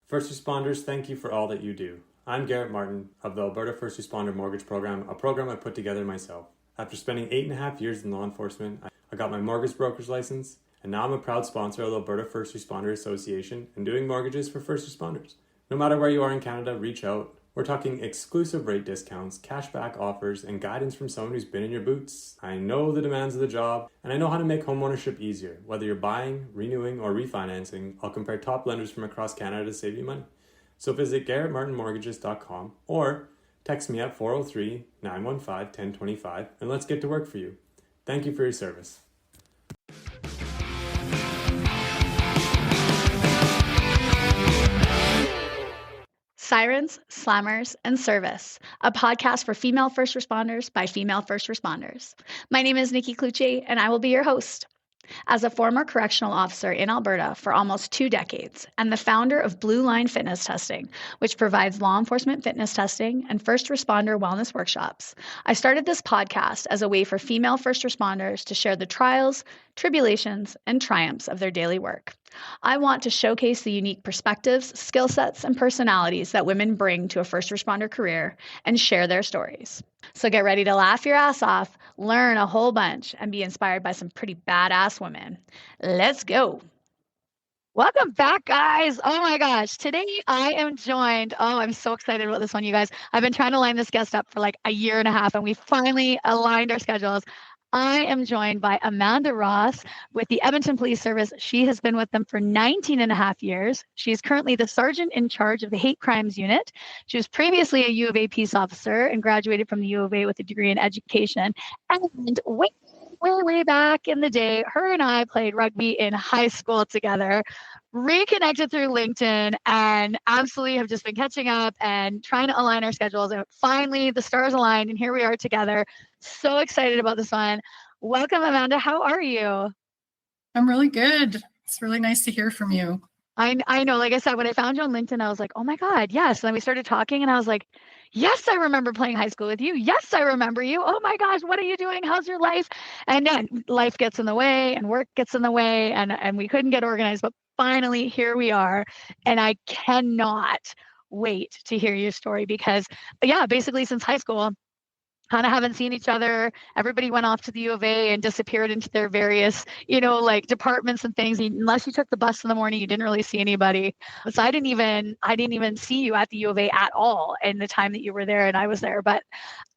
First responders, thank you for all that you do. I'm Garrett Martin of the Alberta First Responder Mortgage Program, a program I put together myself. After spending 8.5 years in law enforcement, I got my mortgage broker's license, and now I'm a proud sponsor of the Alberta First Responder Association and doing mortgages for first responders. No matter where you are in Canada, reach out. We're talking exclusive rate discounts, cashback offers, and guidance from someone who's been in your boots. I know the demands of the job, and I know how to make homeownership easier. Whether you're buying, renewing, or refinancing, I'll compare top lenders from across Canada to save you money. So visit GarrettMartinMortgages.com or text me at 403-915-1025 and let's get to work for you. Thank you for your service. Sirens, Slammers, and Service, a podcast for female first responders by female first responders. My name is Nikki Cloutier, and I will be your host. As a former correctional officer in Alberta for almost 2 decades and the founder of Blue Line Fitness Testing, which provides law enforcement fitness testing and first responder wellness workshops, I started this podcast as a way for female first responders to share the trials, tribulations, and triumphs of their daily work. I want to showcase the unique perspectives, skill sets, and personalities that women bring to a first responder career and share their stories. So get ready to laugh your ass off, learn a whole bunch, and be inspired by some pretty badass women. Let's go. Welcome back, guys. Oh my gosh. Today I am joined. Oh, I'm so excited about this one, you guys. I've been trying to line this guest up for like a year and a half, and we finally aligned our schedules. I am joined by Amanda Ross with the Edmonton Police Service. She has been with them for 19 and a half years. She is currently the sergeant in charge of the hate crimes unit. She was previously a U of A peace officer and graduated from the U of A with a degree in education. And way back in the day, her and I played rugby in high school together, reconnected through LinkedIn, and absolutely have just been catching up and trying to align our schedules. And finally, the stars aligned, and here we are together. So excited about this one. Welcome, Amanda. How are you? I'm really good. It's really nice to hear from you. I know, like I said, when I found you on LinkedIn, I was like, oh my God, yes. And then we started talking and I was like, yes, I remember playing high school with you. Yes, I remember you. Oh my gosh, what are you doing? How's your life? And then life gets in the way and work gets in the way and we couldn't get organized, but finally here we are. And I cannot wait to hear your story because yeah, basically since high school, kind of haven't seen each other. Everybody went off to the U of A and disappeared into their various, like departments and things. Unless you took the bus in the morning, you didn't really see anybody. So I didn't even see you at the U of A at all in the time that you were there and I was there. But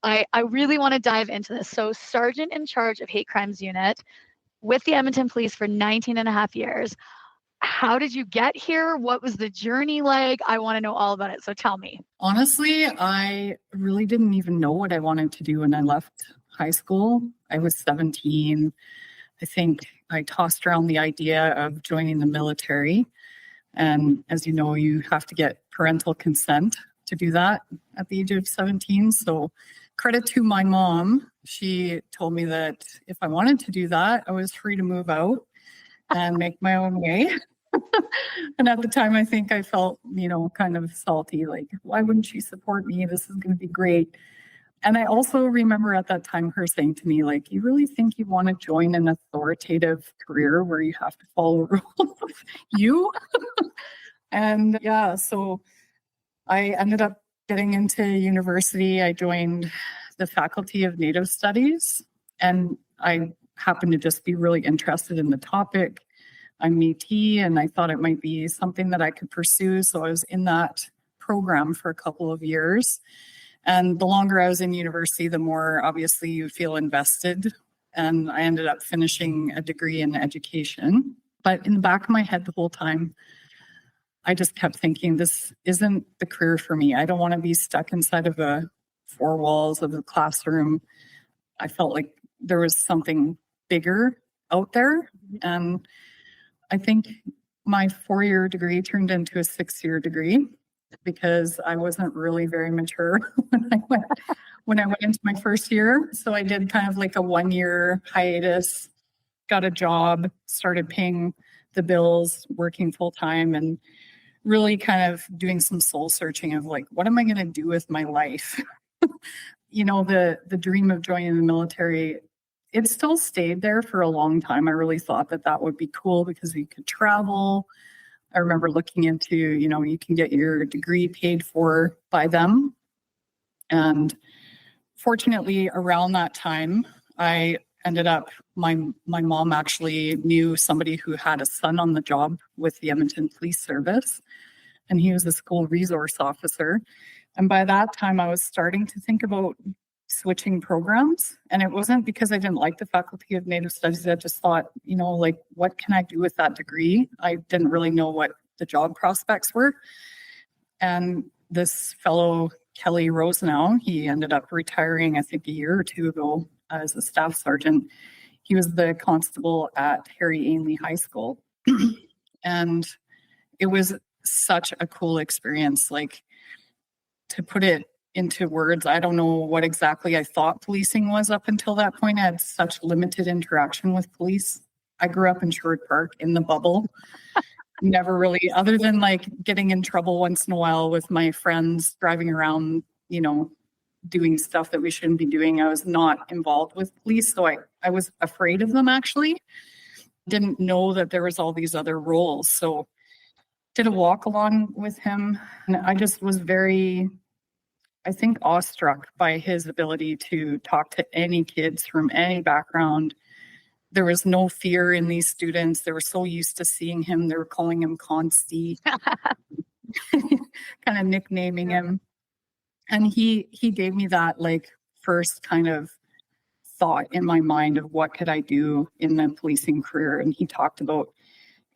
I really want to dive into this. So sergeant in charge of hate crimes unit with the Edmonton Police for 19 and a half years. How did you get here? What was the journey like? I want to know all about it. So tell me. Honestly, I really didn't even know what I wanted to do when I left high school. I was 17. I think I tossed around the idea of joining the military. And as you know, you have to get parental consent to do that at the age of 17. So credit to my mom. She told me that if I wanted to do that, I was free to move out and make my own way. And at the time, I think I felt, kind of salty, like, why wouldn't she support me? This is going to be great. And I also remember at that time her saying to me, like, you really think you want to join an authoritative career where you have to follow rules? You? And yeah, so I ended up getting into university. I joined the Faculty of Native Studies, and I happened to just be really interested in the topic. I'm Métis, and I thought it might be something that I could pursue. So I was in that program for a couple of years. And the longer I was in university, the more obviously you feel invested. And I ended up finishing a degree in education. But in the back of my head the whole time, I just kept thinking, this isn't the career for me. I don't want to be stuck inside of the 4 walls of the classroom. I felt like there was something bigger out there. And I think my 4-year degree turned into a 6-year degree because I wasn't really very mature when I went into my first year. So I did kind of like a 1-year hiatus, got a job, started paying the bills, working full time, and really kind of doing some soul searching of like, what am I going to do with my life? The dream of joining the military, it still stayed there for a long time. I really thought that would be cool because we could travel. I remember looking into, you can get your degree paid for by them. And fortunately, around that time, I ended up, my mom actually knew somebody who had a son on the job with the Edmonton Police Service, and he was a school resource officer. And by that time, I was starting to think about switching programs. And it wasn't because I didn't like the Faculty of Native Studies. I just thought, what can I do with that degree? I didn't really know what the job prospects were. And this fellow, Kelly Rosenau, he ended up retiring, I think, a year or two ago as a staff sergeant. He was the constable at Harry Ainley High School. And it was such a cool experience. Like, to put it into words, I don't know what exactly I thought policing was up until that point. I had such limited interaction with police. I grew up in Sherwood Park in the bubble. Never really, other than like getting in trouble once in a while with my friends driving around, doing stuff that we shouldn't be doing. I was not involved with police. So I was afraid of them, actually. Didn't know that there was all these other roles. So did a walk along with him. And I just was very, I think, awestruck by his ability to talk to any kids from any background. There was no fear in these students. They were so used to seeing him. They were calling him Consti, kind of nicknaming him. And he gave me that like first kind of thought in my mind of what could I do in the policing career. And he talked about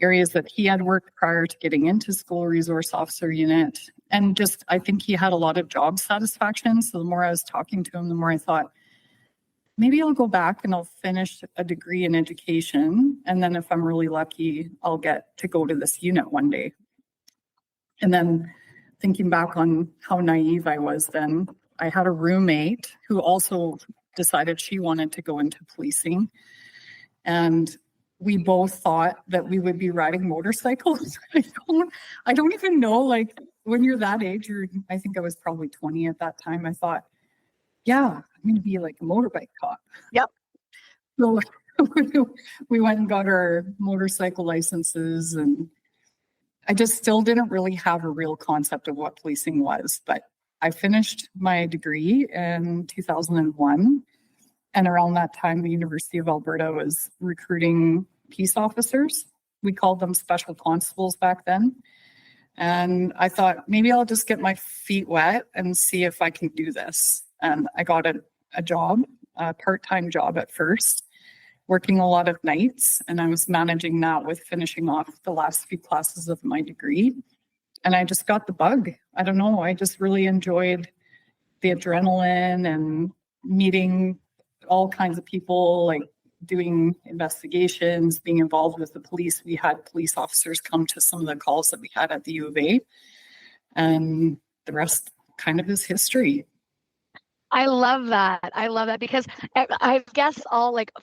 areas that he had worked prior to getting into school resource officer unit. And just, I think he had a lot of job satisfaction. So the more I was talking to him, the more I thought, maybe I'll go back and I'll finish a degree in education. And then if I'm really lucky, I'll get to go to this unit one day. And then thinking back on how naive I was then, I had a roommate who also decided she wanted to go into policing. And we both thought that we would be riding motorcycles. I don't even know, like, when you're that age, I think I was probably 20 at that time. I thought, yeah, I'm going to be like a motorbike cop. Yep. So we went and got our motorcycle licenses, and I just still didn't really have a real concept of what policing was. But I finished my degree in 2001. And around that time, the University of Alberta was recruiting peace officers. We called them special constables back then. And I thought, maybe I'll just get my feet wet and see if I can do this. And I got a job, a part-time job at first, working a lot of nights. And I was managing that with finishing off the last few classes of my degree. And I just got the bug. I don't know. I just really enjoyed the adrenaline and meeting all kinds of people, like doing investigations, being involved with the police. We had police officers come to some of the calls that we had at the U of A, and the rest kind of is history. I love that. I love that because I guess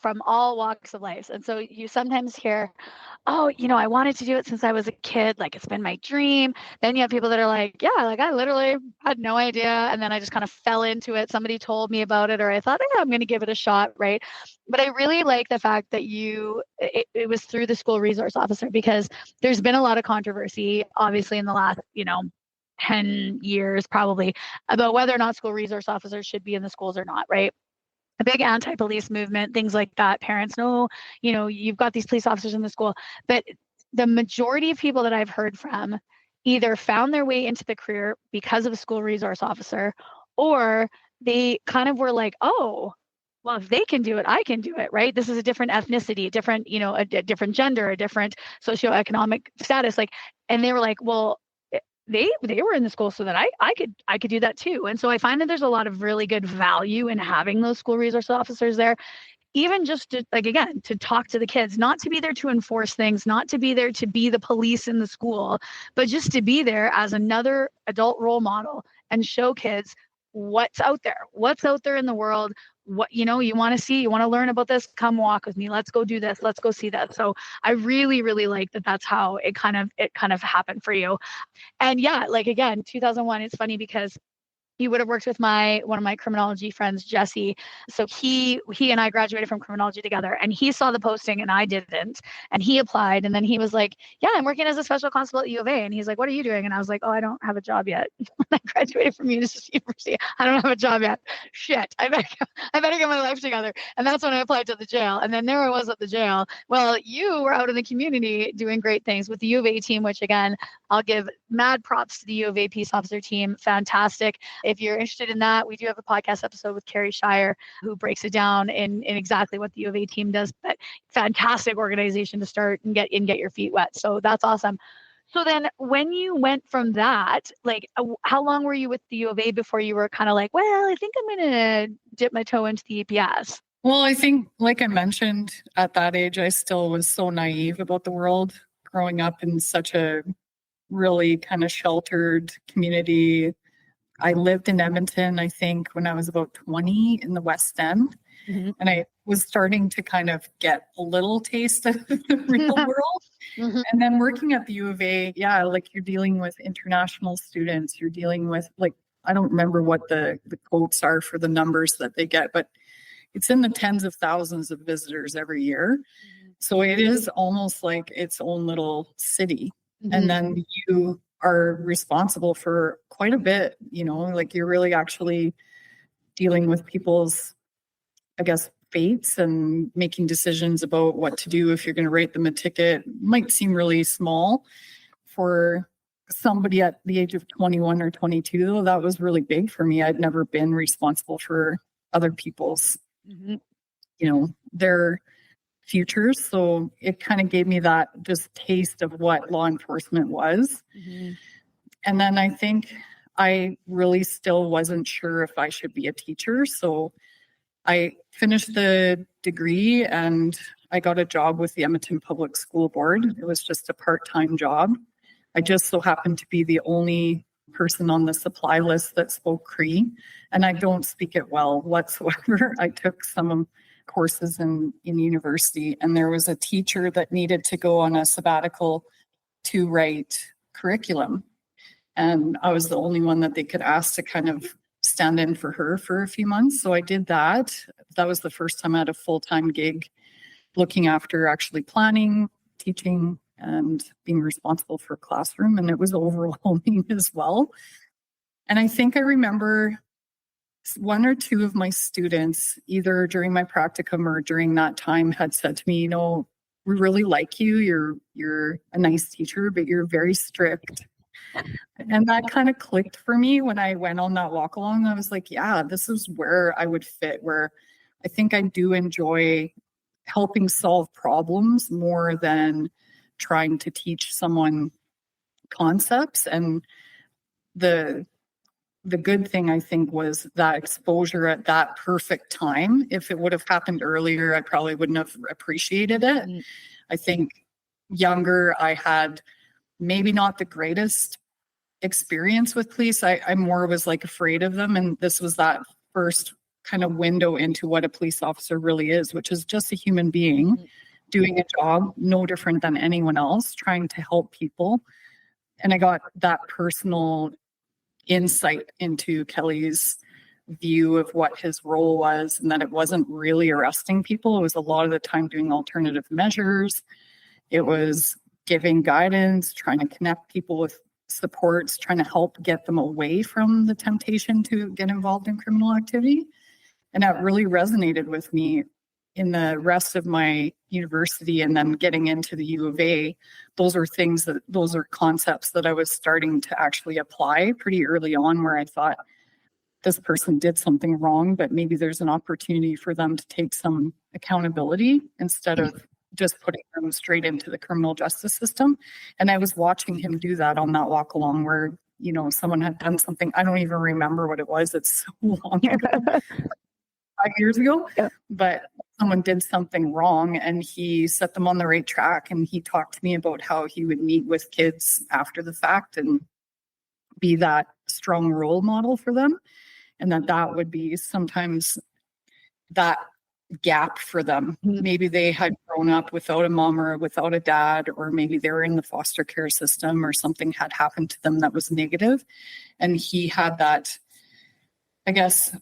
from all walks of life. And so you sometimes hear, oh, I wanted to do it since I was a kid. Like, it's been my dream. Then you have people that are like, yeah, like I literally had no idea. And then I just kind of fell into it. Somebody told me about it, or I thought, yeah, I'm going to give it a shot. Right. But I really like the fact that it was through the school resource officer, because there's been a lot of controversy, obviously, in the last, 10 years probably, about whether or not school resource officers should be in the schools or not, right? A big anti-police movement, things like that. Parents know, you've got these police officers in the school. But the majority of people that I've heard from either found their way into the career because of a school resource officer, or they kind of were like, oh, well, if they can do it, I can do it, right? This is a different ethnicity, a different gender, a different socioeconomic status. And they were like, well, they were in the school so that I could do that too. And so I find that there's a lot of really good value in having those school resource officers there, even just to, to talk to the kids, not to be there to enforce things, not to be there to be the police in the school, but just to be there as another adult role model and show kids what's out there in the world. What you want to see, you want to learn about this, come walk with me, let's go do this, let's go see that. So I really, really like that. That's how it kind of happened for you. And yeah, 2001, it's funny because you would have worked with one of my criminology friends, Jesse. So he and I graduated from criminology together, and he saw the posting and I didn't, and he applied, and then he was like, yeah, I'm working as a special constable at U of A. And he's like, what are you doing? And I was like, oh, I don't have a job yet. When I graduated from university, I don't have a job yet. Shit, I better get my life together. And that's when I applied to the jail. And then there I was at the jail. Well, you were out in the community doing great things with the U of A team, which again, I'll give mad props to the U of A peace officer team. Fantastic. If you're interested in that, we do have a podcast episode with Carrie Shire who breaks it down in exactly what the U of A team does. But fantastic organization to start and get your feet wet. So that's awesome. So then when you went from that, like how long were you with the U of A before you were kind of like, well, I think I'm going to dip my toe into the EPS? Well, I think, like I mentioned, at that age, I still was so naive about the world, growing up in such a really kind of sheltered community. I lived in Edmonton, I think, when I was about 20 in the West End. Mm-hmm. And I was starting to kind of get a little taste of the real world. Mm-hmm. And then working at the U of A, yeah, like you're dealing with international students. You're dealing with, like, I don't remember what the quotes are for the numbers that they get, but it's in the tens of thousands of visitors every year. Mm-hmm. So it is almost like its own little city. Mm-hmm. And then you are responsible for quite a bit, like you're really actually dealing with people's, I guess, fates and making decisions about what to do if you're going to write them a ticket. Might seem really small for somebody at the age of 21 or 22, though. That was really big for me. I'd never been responsible for other people's, their futures. So it kind of gave me that just taste of what law enforcement was. Mm-hmm. And then I think I really still wasn't sure if I should be a teacher. So I finished the degree and I got a job with the Edmonton Public School Board. It was just a part-time job. I just so happened to be the only person on the supply list that spoke Cree, and I don't speak it well whatsoever. I took some courses in university, and there was a teacher that needed to go on a sabbatical to write curriculum. And I was the only one that they could ask to kind of stand in for her for a few months. So I did that. That was the first time I had a full-time gig looking after actually planning, teaching, and being responsible for a classroom. And it was overwhelming as well. And I think I remember one or two of my students, either during my practicum or during that time, had said to me, we really like you. You're a nice teacher, but you're very strict. And that kind of clicked for me when I went on that walk along. I was like, yeah, this is where I would fit, where I think I do enjoy helping solve problems more than trying to teach someone concepts. And the good thing, I think, was that exposure at that perfect time. If it would have happened earlier, I probably wouldn't have appreciated it. Mm-hmm. I think younger, I had maybe not the greatest experience with police. I more was like afraid of them. And this was that first kind of window into what a police officer really is, which is just a human being doing a job no different than anyone else, trying to help people. And I got that personal insight into Kelly's view of what his role was, and that it wasn't really arresting people. It was a lot of the time doing alternative measures. It was giving guidance, trying to connect people with supports, trying to help get them away from the temptation to get involved in criminal activity. And that really resonated with me in the rest of my university, and then getting into the U of A. Those are concepts that I was starting to actually apply pretty early on, where I thought this person did something wrong, but maybe there's an opportunity for them to take some accountability instead of just putting them straight into the criminal justice system. And I was watching him do that on that walk along, where, someone had done something. I don't even remember what it was. It's so long ago, 5 years ago, yeah. But someone did something wrong and he set them on the right track. And he talked to me about how he would meet with kids after the fact and be that strong role model for them. And that would be sometimes that gap for them. Maybe they had grown up without a mom or without a dad, or maybe they were in the foster care system, or something had happened to them that was negative. And he had that I guess,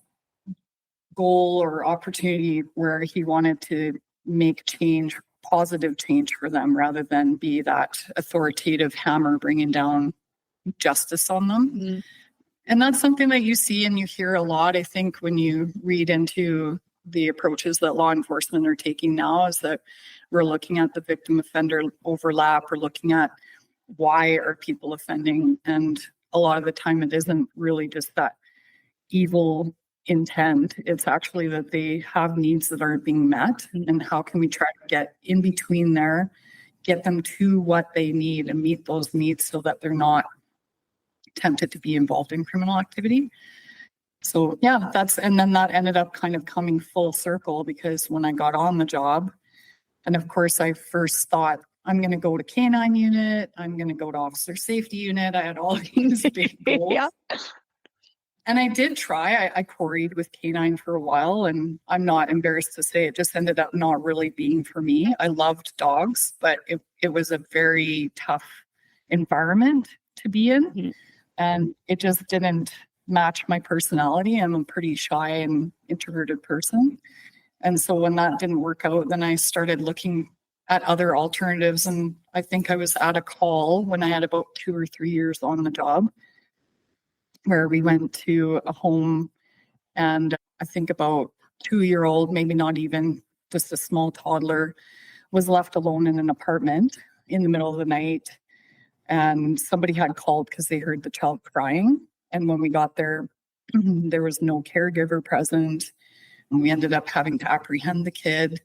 goal or opportunity where he wanted to make change, positive change for them, rather than be that authoritative hammer bringing down justice on them. Mm-hmm. And that's something that you see and you hear a lot, I think, when you read into the approaches that law enforcement are taking now, is that we're looking at the victim offender overlap, we're looking at why are people offending, and a lot of the time it isn't really just that evil intent. It's actually that they have needs that aren't being met, and how can we try to get in between there, get them to what they need and meet those needs so that they're not tempted to be involved in criminal activity. So yeah, and then that ended up kind of coming full circle, because when I got on the job, and of course I first thought, I'm going to go to K-9 unit, I'm going to go to officer safety unit. I had all these big goals. Yeah. And I did try. I quarried with K-9 for a while, and I'm not embarrassed to say it just ended up not really being for me. I loved dogs, but it was a very tough environment to be in. Mm-hmm. And it just didn't match my personality. I'm a pretty shy and introverted person. And so when that didn't work out, then I started looking at other alternatives. And I think I was at a call when I had about 2 or 3 years on the job, where we went to a home, and I think about 2-year-old, maybe not even, just a small toddler, was left alone in an apartment in the middle of the night. And somebody had called because they heard the child crying. And when we got there, there was no caregiver present. And we ended up having to apprehend the kid.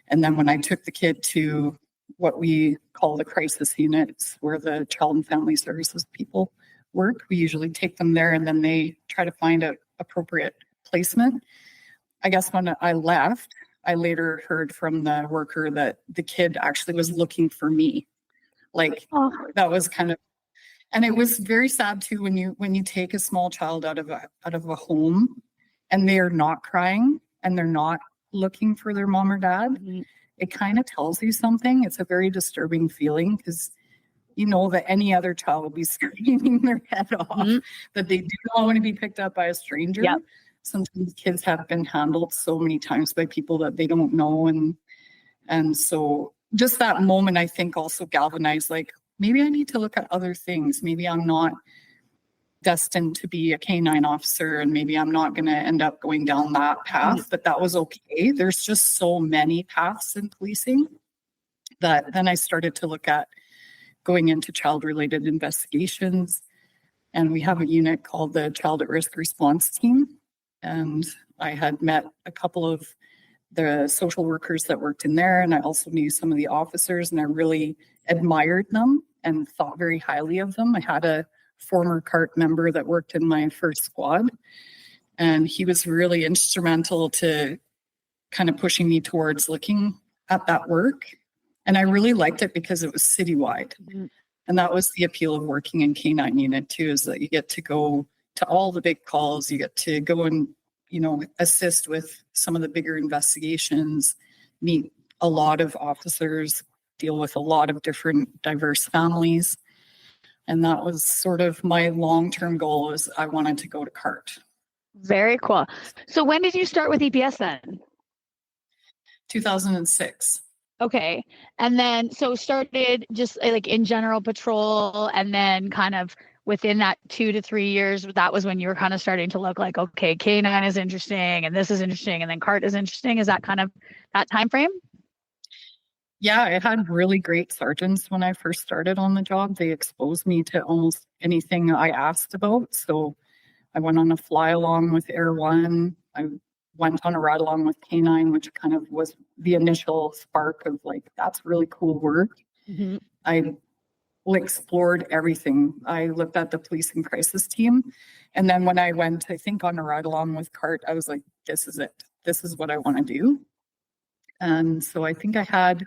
And then when I took the kid to what we call the crisis units, where the child and family services people work, we usually take them there, and then they try to find an appropriate placement. I guess when I left, I later heard from the worker that the kid actually was looking for me. Like, that was kind of, and it was very sad too, when you take a small child out of a home and they are not crying and they're not looking for their mom or dad. Mm-hmm. It kind of tells you something. It's a very disturbing feeling, because you know that any other child will be screaming their head off, mm-hmm. that they do not want to be picked up by a stranger. Yep. Sometimes kids have been handled so many times by people that they don't know. And so just that moment, I think, also galvanized, like, maybe I need to look at other things. Maybe I'm not destined to be a K-9 officer, and maybe I'm not going to end up going down that path, but that was okay. There's just so many paths in policing that then I started to look at going into child-related investigations. And we have a unit called the Child at Risk Response Team. And I had met a couple of the social workers that worked in there, and I also knew some of the officers, and I really admired them and thought very highly of them. I had a former CART member that worked in my first squad, and he was really instrumental to kind of pushing me towards looking at that work. And I really liked it because it was citywide. Mm-hmm. And that was the appeal of working in K-9 unit too, is that you get to go to all the big calls, you get to go and, assist with some of the bigger investigations, meet a lot of officers, deal with a lot of different diverse families. And that was sort of my long-term goal, is I wanted to go to CART. Very cool. So when did you start with EPS then? 2006. Okay. And then, so started just like in general patrol, and then kind of within that 2 to 3 years, that was when you were kind of starting to look like, okay, K-9 is interesting, and this is interesting, and then CART is interesting. Is that kind of that time frame? Yeah, I had really great sergeants when I first started on the job. They exposed me to almost anything I asked about. So I went on a fly along with Air One. I went on a ride along with K-9, which kind of was the initial spark of like, that's really cool work. Mm-hmm. I explored everything. I looked at the police and crisis team. And then when I went, I think, on a ride along with CART, I was like, this is it. This is what I want to do. And so I think I had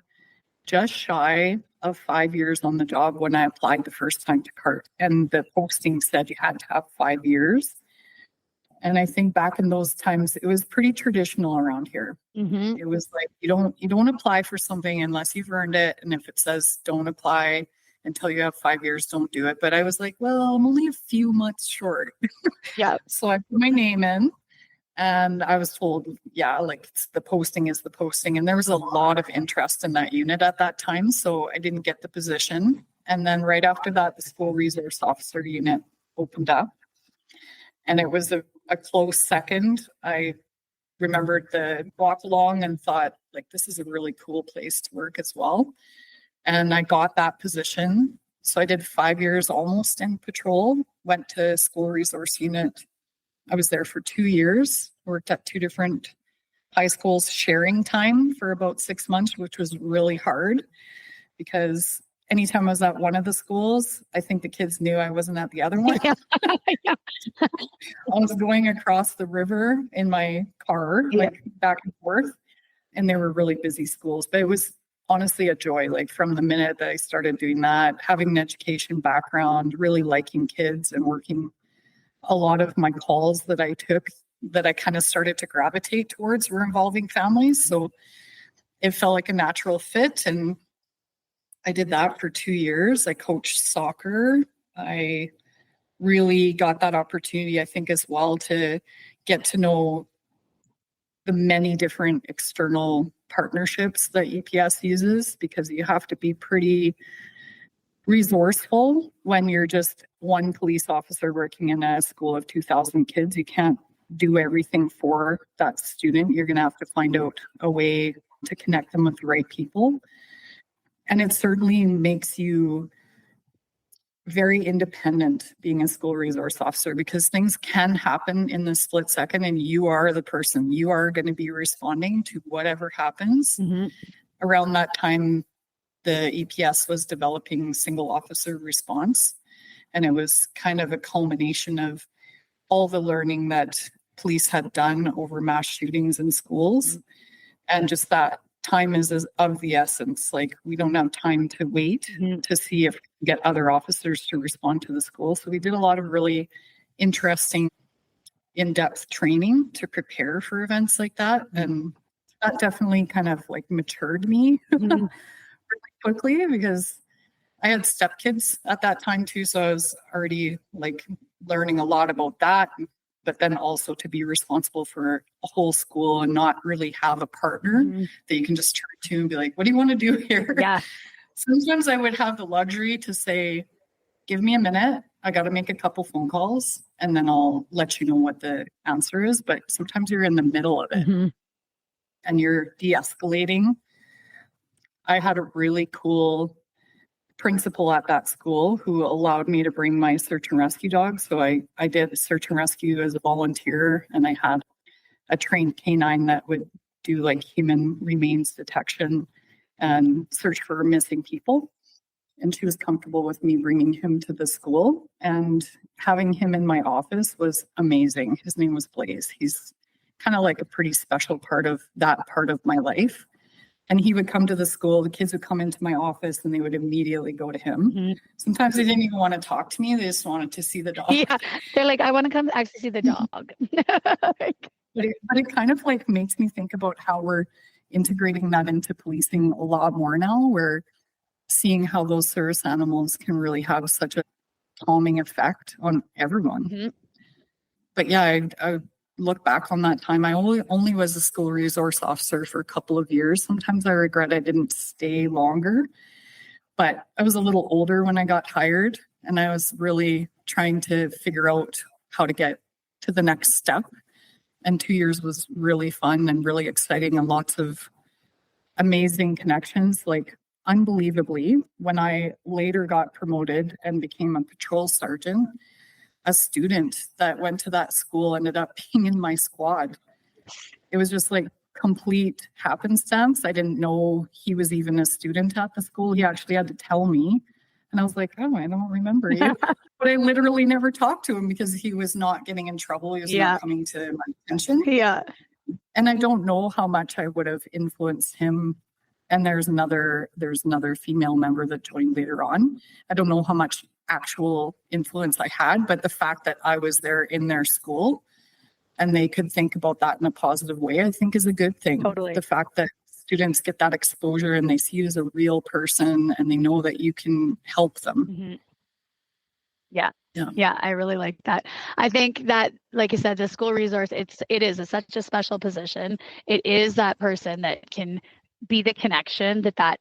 just shy of 5 years on the job when I applied the first time to CART. And the posting said you had to have 5 years. And I think back in those times, it was pretty traditional around here. Mm-hmm. It was like, you don't apply for something unless you've earned it. And if it says don't apply, until you have 5 years, don't do it. But I was like, well, I'm only a few months short. Yeah. So I put my name in and I was told, yeah, like the posting is the posting. And there was a lot of interest in that unit at that time. So I didn't get the position. And then right after that, the school resource officer unit opened up. And it was a close second. I remembered the walk along and thought, like, this is a really cool place to work as well. And I got that position. So I did 5 years almost in patrol, went to school resource unit. I was there for 2 years, worked at 2 different high schools, sharing time for about 6 months, which was really hard because anytime I was at one of the schools, I think the kids knew I wasn't at the other one. Yeah. I was going across the river in my car, like back and forth, and they were really busy schools. But it was honestly a joy, like from the minute that I started doing that, having an education background, really liking kids and working. A lot of my calls that I took that I kind of started to gravitate towards were involving families. So it felt like a natural fit. And I did that for 2 years. I coached soccer. I really got that opportunity, I think, as well, to get to know the many different external partnerships that EPS uses, because you have to be pretty resourceful when you're just one police officer working in a school of 2,000 kids. You can't do everything for that student. You're going to have to find out a way to connect them with the right people. And it certainly makes you very independent being a school resource officer, because things can happen in the split second and you are the person. You are going to be responding to whatever happens. Mm-hmm. Around that time, the EPS was developing single officer response. And it was kind of a culmination of all the learning that police had done over mass shootings in schools. And just that time is of the essence. Like, we don't have time to wait to see if we can get other officers to respond to the school. So we did a lot of really interesting in-depth training to prepare for events like that. And that definitely kind of like matured me really quickly, because I had stepkids at that time too. So I was already like learning a lot about that, but then also to be responsible for a whole school and not really have a partner that you can just turn to and be like, what do you want to do here? Yeah. Sometimes I would have the luxury to say, give me a minute. I got to make a couple phone calls and then I'll let you know what the answer is. But sometimes you're in the middle of it and you're de-escalating. I had a really cool principal at that school who allowed me to bring my search and rescue dog. So I did search and rescue as a volunteer, and I had a trained canine that would do like human remains detection and search for missing people. And she was comfortable with me bringing him to the school, and having him in my office was amazing. His name was Blaze. He's kind of like a pretty special part of my life. And he would come to the school, the kids would come into my office and they would immediately go to him. Sometimes they didn't even want to talk to me. They just wanted to see the dog. Yeah. They're like, I want to come actually see the dog. But it kind of like makes me think about how we're integrating that into policing a lot more now. We're seeing how those service animals can really have such a calming effect on everyone. But yeah, I look back on that time. I only was a school resource officer for a couple of years. Sometimes I regret I didn't stay longer, but I was a little older when I got hired, and I was really trying to figure out how to get to the next step. And 2 years was really fun and really exciting, and lots of amazing connections. Like, unbelievably, when I later got promoted and became a patrol sergeant, a student that went to that school ended up being in my squad. It was just like complete happenstance. I didn't know he was even a student at the school. He actually had to tell me. And I was like, oh, I don't remember you. But I literally never talked to him because he was not getting in trouble. He was not coming to my attention. Yeah. And I don't know how much I would have influenced him. And there's another female member that joined later on. I don't know how much actual influence I had, but the fact that I was there in their school and they could think about that in a positive way, I think is a good thing. Totally. The fact that students get that exposure and they see you as a real person and they know that you can help them. Mm-hmm. Yeah. Yeah. Yeah, I really like that. I think that, like you said, the school resource, it's such a special position. It is that person that can be the connection that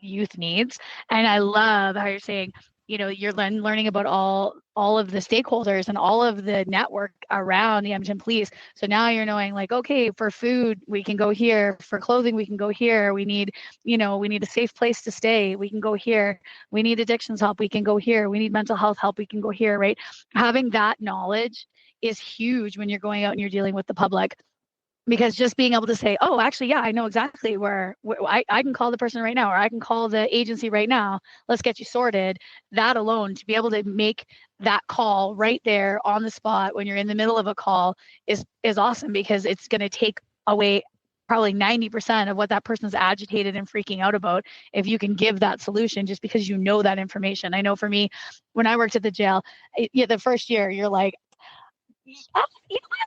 youth needs. And I love how you're saying, you're learning about all of the stakeholders and all of the network around the Edmonton Police. So now you're knowing, like, okay, for food, we can go here. For clothing, we can go here. We need a safe place to stay. We can go here. We need addictions help. We can go here. We need mental health help. We can go here, right? Having that knowledge is huge when you're going out and you're dealing with the public. Because just being able to say, oh, actually, yeah, I know exactly where I can call the person right now, or I can call the agency right now. Let's get you sorted. That alone, to be able to make that call right there on the spot when you're in the middle of a call is awesome, because it's going to take away probably 90% of what that person's agitated and freaking out about if you can give that solution just because you know that information. I know for me, when I worked at the jail, the first year, you're like, you know what?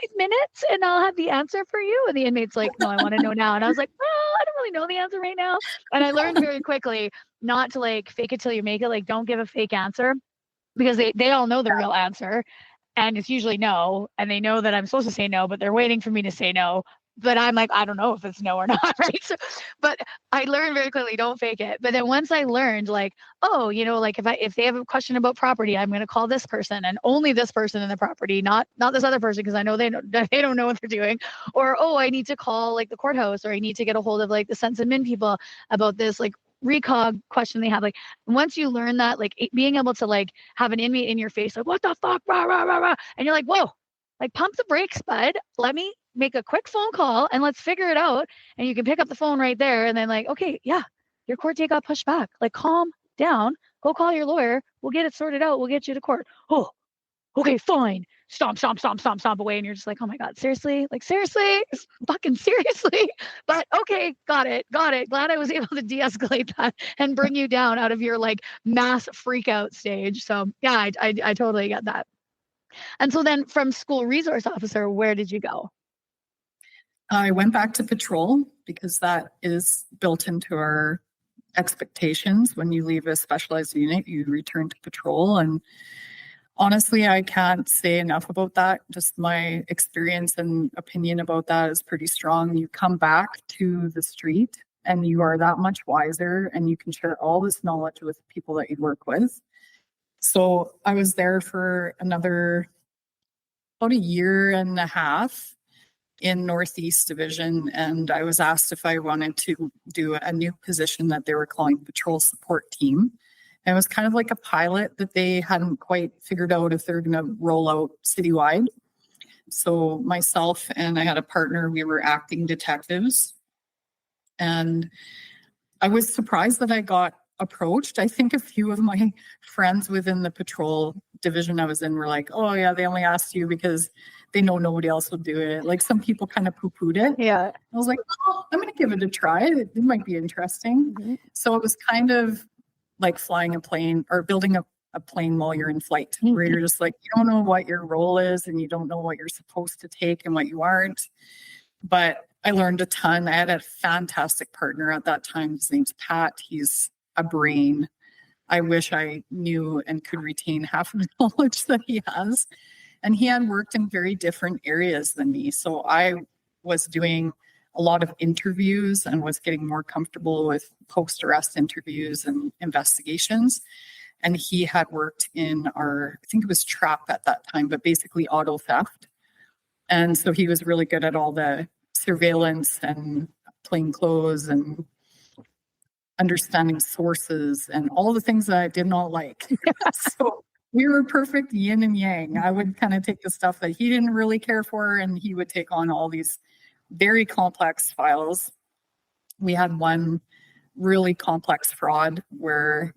5 minutes and I'll have the answer for you. And the inmate's like, no, I want to know now. And I was like, well, I don't really know the answer right now. And I learned very quickly not to like fake it till you make it. Like, don't give a fake answer, because they all know the real answer. And it's usually no. And they know that I'm supposed to say no, but they're waiting for me to say no. But I'm like, I don't know if it's no or not, right? So, but I learned very quickly, don't fake it. But then once I learned, like, oh, like if they have a question about property, I'm going to call this person and only this person in the property, not this other person, because I know they don't know what they're doing. Or, oh, I need to call like the courthouse, or I need to get a hold of like the Sense and Min people about this like recog question they have. Like, once you learn that, like being able to like have an inmate in your face, like, what the fuck, rah, rah, rah, rah. And you're like, whoa, like pump the brakes, bud. Let me make a quick phone call and let's figure it out. And you can pick up the phone right there and then like, okay, yeah, your court date got pushed back. Like, calm down, go call your lawyer. We'll get it sorted out. We'll get you to court. Oh, okay, fine. Stomp away. And you're just like, oh my God, seriously? Like, seriously? Fucking seriously? But okay, got it. Glad I was able to de-escalate that and bring you down out of your like mass freak out stage. So yeah, I totally get that. And so then from school resource officer, where did you go? I went back to patrol because that is built into our expectations. When you leave a specialized unit, you return to patrol. And honestly, I can't say enough about that. Just my experience and opinion about that is pretty strong. You come back to the street and you are that much wiser, and you can share all this knowledge with people that you work with. So I was there for about a year and a half in Northeast Division, and I was asked if I wanted to do a new position that they were calling Patrol Support Team. And it was kind of like a pilot that they hadn't quite figured out if they're going to roll out citywide. So myself and I had a partner, we were acting detectives. And I was surprised that I got approached. I think a few of my friends within the patrol division I was in were like, oh yeah, they only asked you because they know nobody else will do it. Like, some people kind of poo-pooed it. Yeah. I was like, oh, I'm going to give it a try. It might be interesting. Mm-hmm. So it was kind of like flying a plane or building a plane while you're in flight, mm-hmm. where you're just like, you don't know what your role is and you don't know what you're supposed to take and what you aren't. But I learned a ton. I had a fantastic partner at that time. His name's Pat. He's a brain. I wish I knew and could retain half of the knowledge that he has. And he had worked in very different areas than me. So I was doing a lot of interviews and was getting more comfortable with post-arrest interviews and investigations. And he had worked in I think it was TRAP at that time, but basically auto theft. And so he was really good at all the surveillance and plain clothes and understanding sources and all the things that I did not like. So we were perfect yin and yang. I would kind of take the stuff that he didn't really care for, and he would take on all these very complex files. We had one really complex fraud where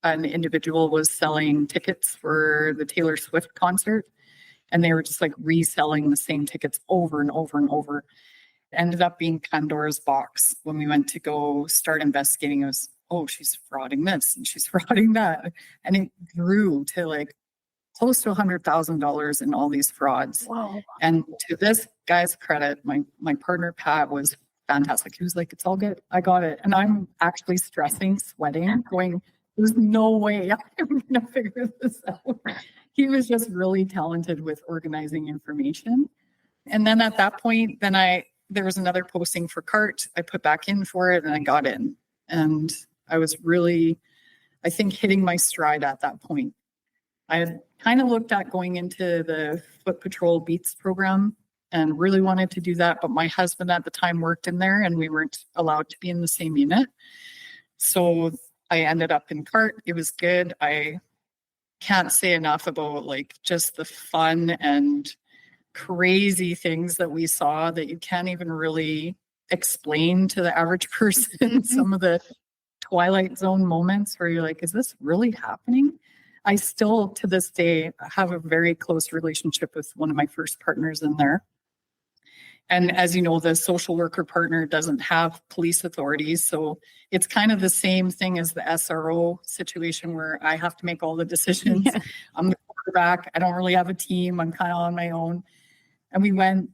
an individual was selling tickets for the Taylor Swift concert, and they were just like reselling the same tickets over and over and over. It ended up being Pandora's box. When we went to go start investigating, it was, oh, she's frauding this and she's frauding that. And it grew to like close to $100,000 in all these frauds. Wow. And to this guy's credit, my partner, Pat, was fantastic. He was like, it's all good. I got it. And I'm actually stressing, sweating, going, there's no way I'm going to figure this out. He was just really talented with organizing information. And then at that point, there was another posting for CART. I put back in for it and I got in. And I was really, I think, hitting my stride at that point. I had kind of looked at going into the Foot Patrol Beats program and really wanted to do that. But my husband at the time worked in there and we weren't allowed to be in the same unit. So I ended up in CART. It was good. I can't say enough about like just the fun and crazy things that we saw that you can't even really explain to the average person. Some of the Twilight Zone moments where you're like, is this really happening? I still, to this day, have a very close relationship with one of my first partners in there. And as you know, the social worker partner doesn't have police authorities. So it's kind of the same thing as the SRO situation where I have to make all the decisions. Yeah. I'm the quarterback. I don't really have a team. I'm kind of on my own. And we went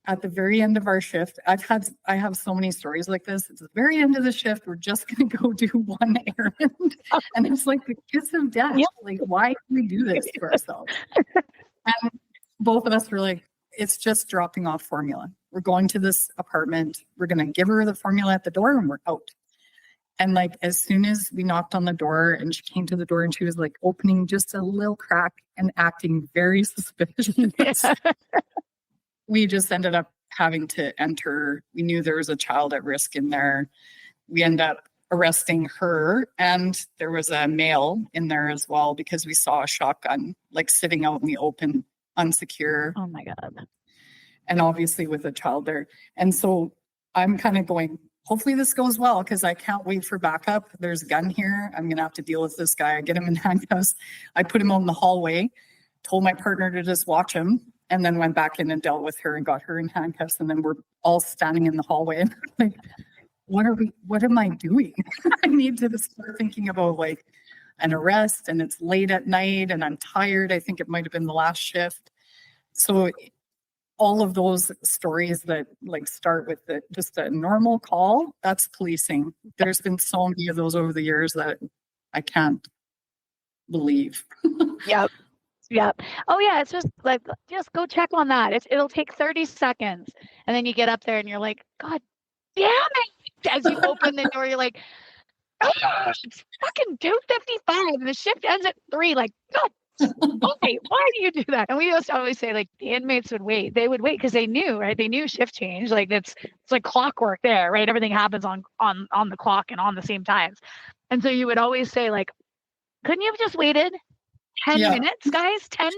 at the very end of our shift. I have so many stories like this. It's the very end of the shift. We're just going to go do one errand. And it's like the kiss of death. Yeah. Like, why do we do this to ourselves? And both of us were like, it's just dropping off formula. We're going to this apartment. We're going to give her the formula at the door and we're out. And like, as soon as we knocked on the door and she came to the door and she was like opening just a little crack and acting very suspicious. Yeah. We just ended up having to enter. We knew there was a child at risk in there. We ended up arresting her and there was a male in there as well because we saw a shotgun like sitting out in the open, unsecure. Oh my God. And obviously with a child there. And so I'm kind of going, hopefully this goes well because I can't wait for backup. There's a gun here. I'm going to have to deal with this guy. I get him in handcuffs. I put him out in the hallway, told my partner to just watch him, and then went back in and dealt with her and got her in handcuffs. And then we're all standing in the hallway and like, what am I doing? I need to start thinking about like an arrest and it's late at night and I'm tired. I think it might've been the last shift. So all of those stories that like start with just a normal call, that's policing. There's been so many of those over the years that I can't believe. Yep. Yep. Oh yeah, it's just like, just go check on that. It'll take 30 seconds. And then you get up there and you're like, God damn it. As you open the door, you're like, oh, it's fucking 2:55 and the shift ends at 3. Like, God, okay, why do you do that? And we just always say like the inmates would wait. They would wait because they knew, right? They knew shift change. Like it's like clockwork there, right? Everything happens on the clock and on the same times. And so you would always say like, couldn't you have just waited 10 minutes, guys? 10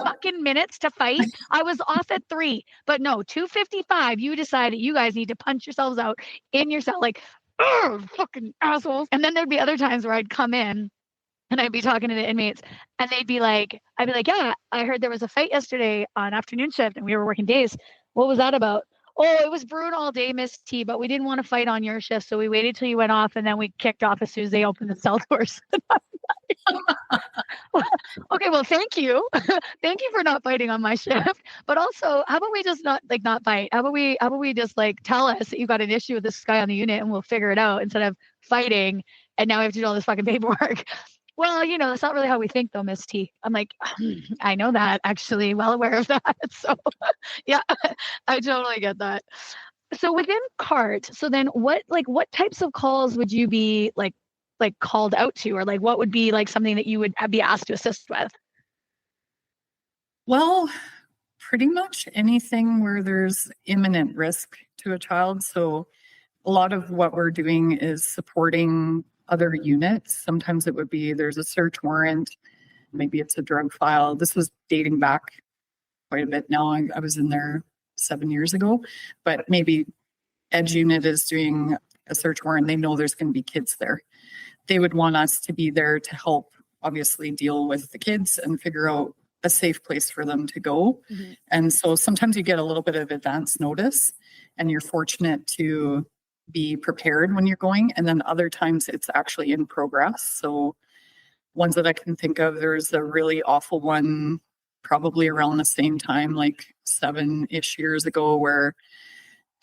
fucking minutes to fight? I was off at 3, but no, 2:55, you decided you guys need to punch yourselves out in your cell, like, fucking assholes. And then there'd be other times where I'd come in and I'd be talking to the inmates and I'd be like, yeah, I heard there was a fight yesterday on afternoon shift and we were working days. What was that about? Oh, it was brewing all day, Miss T, but we didn't want to fight on your shift. So we waited till you went off and then we kicked off as soon as they opened the cell doors. Okay, well, thank you. Thank you for not fighting on my shift. But also, how about we just not fight? How about we just like tell us that you got an issue with this guy on the unit and we'll figure it out instead of fighting and now we have to do all this fucking paperwork. Well, you know, that's not really how we think though, Miss T. I'm like, I know that, actually, well aware of that. So yeah, I totally get that. So within CART, so then what types of calls would you be like called out to, or like what would be like something that you would be asked to assist with? Well, pretty much anything where there's imminent risk to a child. So a lot of what we're doing is supporting other units. Sometimes it would be there's a search warrant, maybe it's a drug file. This was dating back quite a bit now. I was in there 7 years ago, but maybe Edge unit is doing a search warrant. They know there's going to be kids there. They would want us to be there to help obviously deal with the kids and figure out a safe place for them to go. Mm-hmm. And so sometimes you get a little bit of advance notice and you're fortunate to be prepared when you're going. And then other times it's actually in progress. So ones that I can think of, there's a really awful one probably around the same time, like 7-ish years ago, where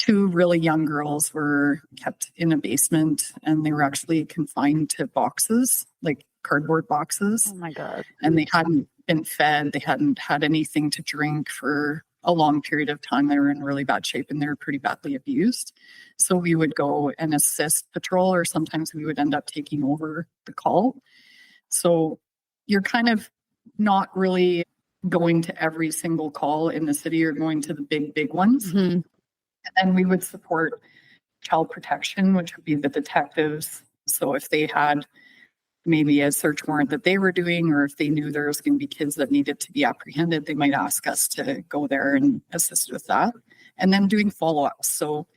2 really young girls were kept in a basement, and they were actually confined to boxes, like cardboard boxes. Oh my God. And they hadn't been fed. They hadn't had anything to drink for a long period of time. They were in really bad shape and they were pretty badly abused. So we would go and assist patrol, or sometimes we would end up taking over the call. So you're kind of not really going to every single call in the city. You're going to the big ones. Mm-hmm. And we would support child protection, which would be the detectives. So if they had maybe a search warrant that they were doing, or if they knew there was going to be kids that needed to be apprehended, they might ask us to go there and assist with that. And then doing follow-ups. So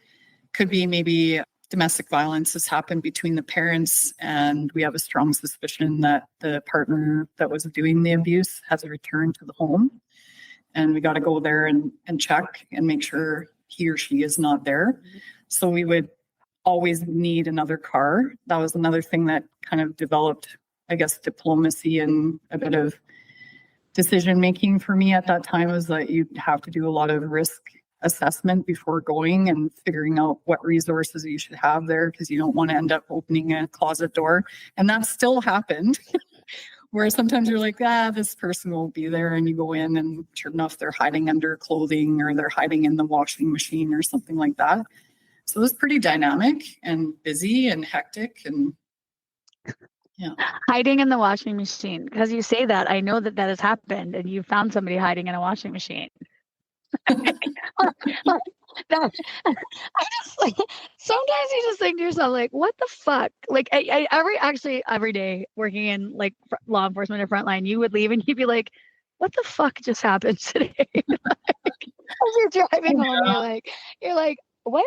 could be maybe domestic violence has happened between the parents, and we have a strong suspicion that the partner that was doing the abuse has returned to the home. And we got to go there and check and make sure he or she is not there. So we would always need another car. That was another thing that kind of developed, I guess, diplomacy and a bit of decision making for me at that time, was that you'd have to do a lot of risk assessment before going and figuring out what resources you should have there, because you don't want to end up opening a closet door. And that still happened. Where sometimes you're like, this person won't be there. And you go in and sure enough, they're hiding under clothing, or they're hiding in the washing machine or something like that. So it was pretty dynamic and busy and hectic, and yeah. Hiding in the washing machine. Because you say that, I know that has happened, and you found somebody hiding in a washing machine. That, I just like, sometimes you just think to yourself, like, what the fuck? Like, every day working in like law enforcement or frontline, you would leave and you'd be like, what the fuck just happened today? Like, as you're driving home, you're like, what?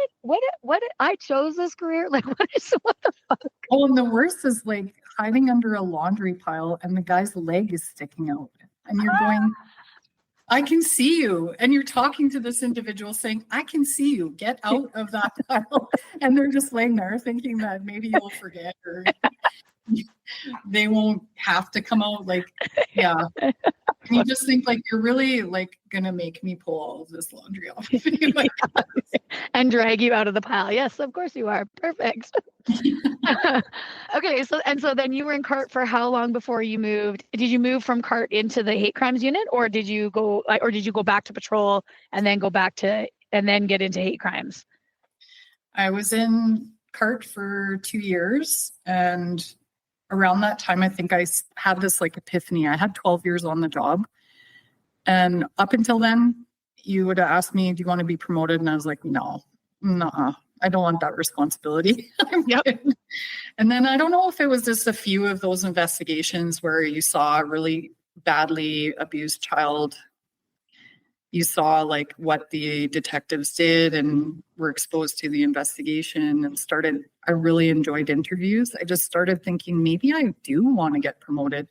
I chose this career. Like, what the fuck? Oh, and the worst is like hiding under a laundry pile, and the guy's leg is sticking out, and you're going, I can see you. And you're talking to this individual saying, I can see you. Get out of that pile. And they're just laying there thinking that maybe you'll forget, or they won't have to come out. Like, yeah. And you just think, like, you're really like gonna make me pull all of this laundry off of you. Like, and drag you out of the pile. Yes, of course you are. Perfect. Okay, so then you were in CART for how long before you moved? Did you move from CART into the hate crimes unit, or did you go back to patrol and then get into hate crimes? I was in CART for 2 years, and around that time, I think I had this like epiphany. I had 12 years on the job, and up until then, you would have asked me, do you want to be promoted? And I was like, no, I don't want that responsibility. Yep. And then I don't know if it was just a few of those investigations where you saw a really badly abused child. You saw like what the detectives did and were exposed to the investigation, and I really enjoyed interviews. I just started thinking, maybe I do want to get promoted.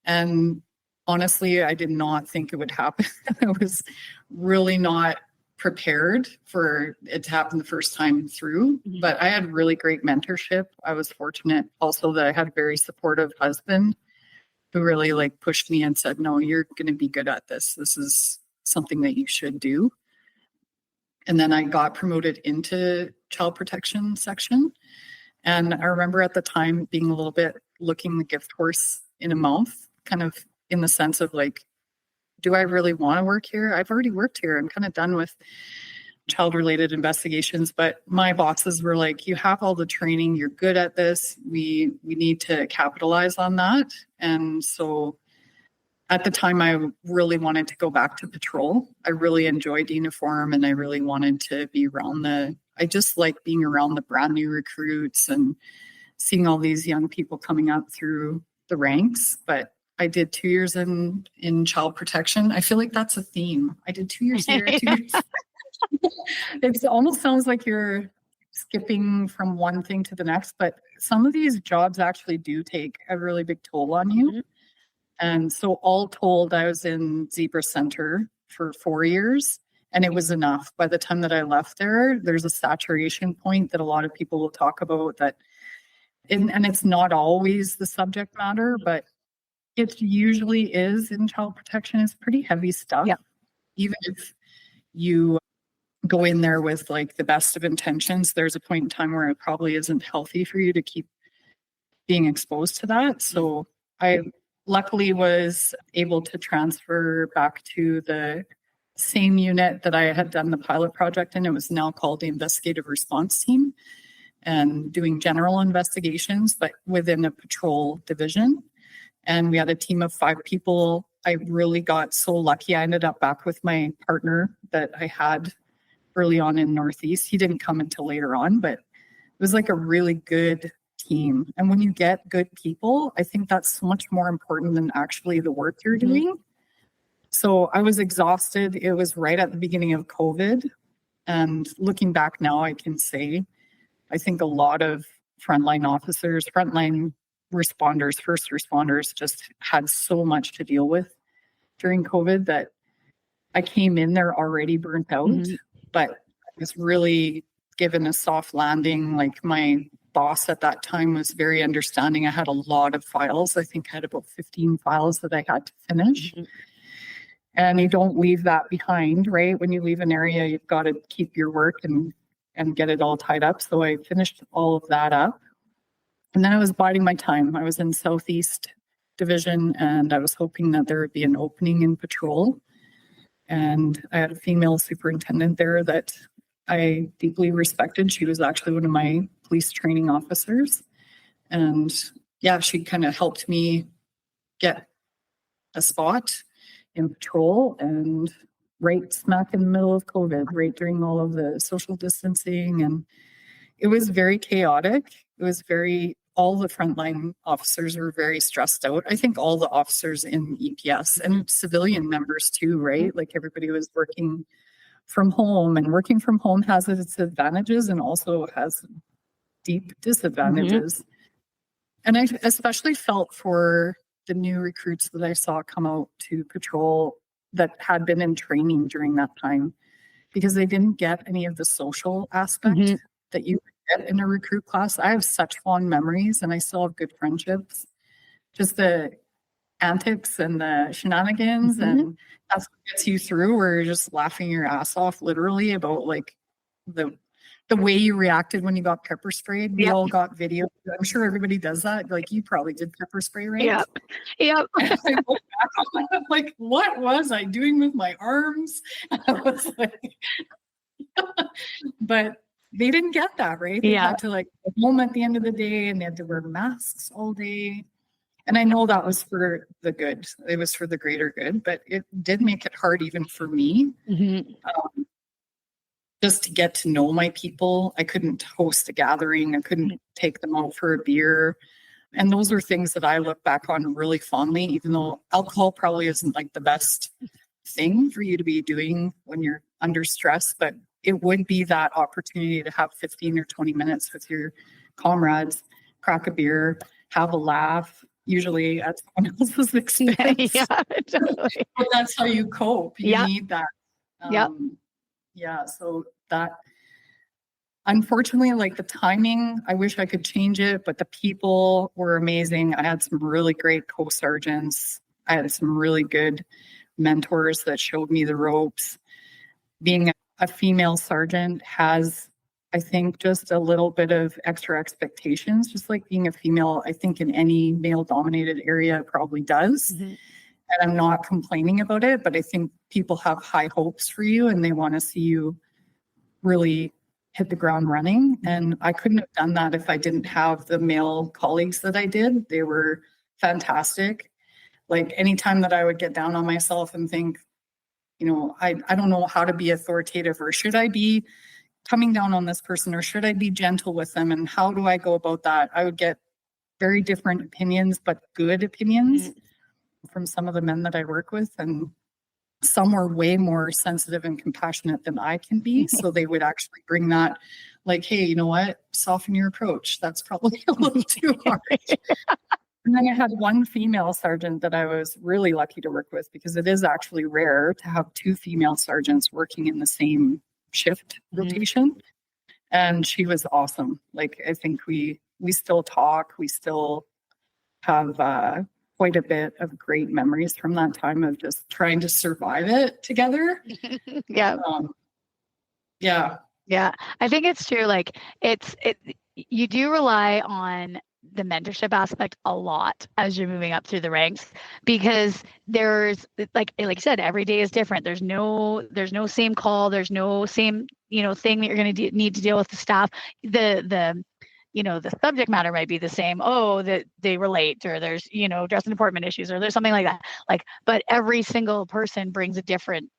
And honestly, I did not think it would happen. I was really not prepared for it to happen the first time through, but I had really great mentorship. I was fortunate also that I had a very supportive husband who really like pushed me and said, no, you're going to be good at this. This is something that you should do. And then I got promoted into child protection section. And I remember at the time being a little bit looking the gift horse in a mouth, kind of in the sense of like, do I really want to work here? I've already worked here. I'm kind of done with child-related investigations. But my bosses were like, you have all the training. You're good at this. We need to capitalize on that. And so at the time, I really wanted to go back to patrol. I really enjoyed uniform, and I really wanted to be around I just like being around the brand new recruits and seeing all these young people coming up through the ranks. But I did 2 years in child protection. I feel like that's a theme. I did 2 years here, 2 years. It almost sounds like you're skipping from one thing to the next, but some of these jobs actually do take a really big toll on you. Mm-hmm. And so all told, I was in Zebra Center for 4 years, and it was enough. By the time that I left there's a saturation point that a lot of people will talk about and it's not always the subject matter, but it usually is in child protection. It's pretty heavy stuff. Yeah. Even if you go in there with like the best of intentions, there's a point in time where it probably isn't healthy for you to keep being exposed to that. So I luckily was able to transfer back to the same unit that I had done the pilot project in. It was now called the Investigative Response Team, and doing general investigations, but within a patrol division. And we had a team of 5 people. I really got so lucky. I ended up back with my partner that I had early on in Northeast. He didn't come until later on, but it was like a really good team. And when you get good people, I think that's so much more important than actually the work you're doing. So I was exhausted. It was right at the beginning of COVID. And looking back now, I can say, I think a lot of frontline officers, frontline responders, first responders just had so much to deal with during COVID that I came in there already burnt out, but I was really given a soft landing. Like my boss at that time was very understanding. I had a lot of files. I think I had about 15 files that I had to finish. And you don't leave that behind, right? When you leave an area, you've got to keep your work and get it all tied up. So I finished all of that up. And then I was biding my time. I was in Southeast Division, and I was hoping that there would be an opening in patrol. And I had a female superintendent there that I deeply respected. She was actually one of my police training officers. And yeah, she kind of helped me get a spot in patrol, and right smack in the middle of COVID, right during all of the social distancing. And it was very chaotic. It was all the frontline officers were very stressed out. I think all the officers in EPS and civilian members too, right? Like everybody was working from home, and working from home has its advantages and also has deep disadvantages. And I especially felt for the new recruits that I saw come out to patrol that had been in training during that time, because they didn't get any of the social aspect that you get in a recruit class. I have such fond memories, and I still have good friendships. Just the antics and the shenanigans, and that's what gets you through, where you're just laughing your ass off literally about like the way you reacted when you got pepper sprayed. We all got video. I'm sure everybody does that. Like you probably did pepper spray, right? Yep. I look back on it, like, what was I doing with my arms? I was like, but they didn't get that, right? They had to like go home at the end of the day, and they had to wear masks all day. And I know that was for the good. It was for the greater good, but it did make it hard even for me. Just to get to know my people. I couldn't host a gathering. I couldn't take them out for a beer. And those are things that I look back on really fondly, even though alcohol probably isn't like the best thing for you to be doing when you're under stress, but it would be that opportunity to have 15 or 20 minutes with your comrades, crack a beer, have a laugh, usually at someone else's expense. Totally. But that's how you cope. You need that. So that, unfortunately, like the timing, I wish I could change it, but the people were amazing. I had some really great co-sergeants. I had some really good mentors that showed me the ropes. Being a female sergeant has, I think, just a little bit of extra expectations, just like being a female, I think in any male-dominated area probably does. And I'm not complaining about it, but I think people have high hopes for you, and they want to see you really hit the ground running. And I couldn't have done that if I didn't have the male colleagues that I did. They were fantastic. Like anytime that I would get down on myself and think, you know, I don't know how to be authoritative, or should I be coming down on this person, or should I be gentle with them, and how do I go about that? I would get very different opinions, but good opinions from some of the men that I work with, and some were way more sensitive and compassionate than I can be. So they would actually bring that, like, hey, you know what? Soften your approach. That's probably a little too hard. And then I had one female sergeant that I was really lucky to work with, because it is actually rare to have 2 female sergeants working in the same shift rotation. And she was awesome. Like, I think we still talk. We still have quite a bit of great memories from that time of just trying to survive it together. Yeah. Yeah, I think it's true. Like you do rely on the mentorship aspect a lot as you're moving up through the ranks, because there's like you said, every day is different. There's no same call. There's no same, thing that you're going to need to deal with the staff. The subject matter might be the same. Oh, that they relate, or there's, dress and deportment issues, or there's something like that. But every single person brings a different,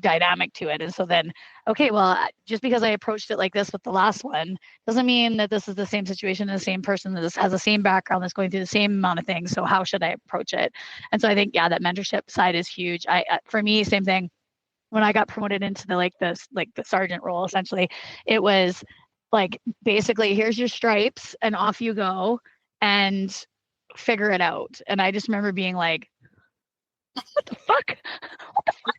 dynamic to it. And so then, okay, well, just because I approached it like this with the last one doesn't mean that this is the same situation, the same person that has the same background, that's going through the same amount of things. So how should I approach it? And so I think, yeah, that mentorship side is huge. For me, same thing. When I got promoted into the sergeant role, essentially, it was like, basically, here's your stripes and off you go and figure it out. And I just remember being like, what the fuck? What the fuck?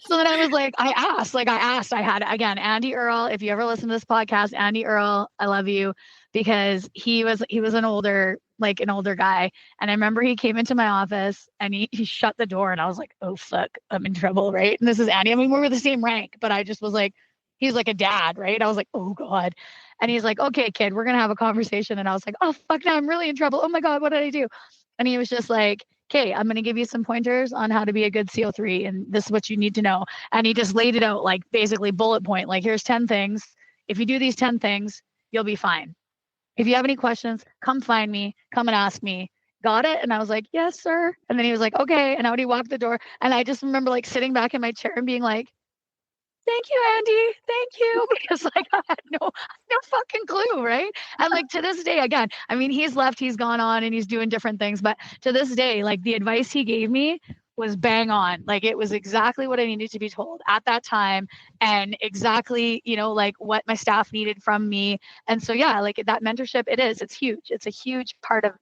So then I was like, I had, again, Andy Earl, if you ever listen to this podcast, Andy Earl, I love you, because he was an older guy. And I remember he came into my office and he shut the door, and I was like, oh fuck, I'm in trouble, right? And this is Andy. I mean, we were the same rank, but I just was like, he's like a dad, right? I was like, oh God. And he's like, okay, kid, we're going to have a conversation. And I was like, oh fuck, now I'm really in trouble. Oh my God, what did I do? And he was just like, okay, I'm going to give you some pointers on how to be a good CO3, and this is what you need to know. And he just laid it out, like, basically bullet point, like, here's 10 things. If you do these 10 things, you'll be fine. If you have any questions, come find me, come and ask me. Got it? And I was like, yes, sir. And then he was like, okay. And out he walked the door. And I just remember like sitting back in my chair and being like, thank you, Andy. Thank you. Because like I had no fucking clue, right? And like to this day, again, I mean, he's left, he's gone on and he's doing different things. But to this day, like the advice he gave me was bang on. Like it was exactly what I needed to be told at that time, and exactly, like what my staff needed from me. And so, yeah, like that mentorship, it's huge. It's a huge part of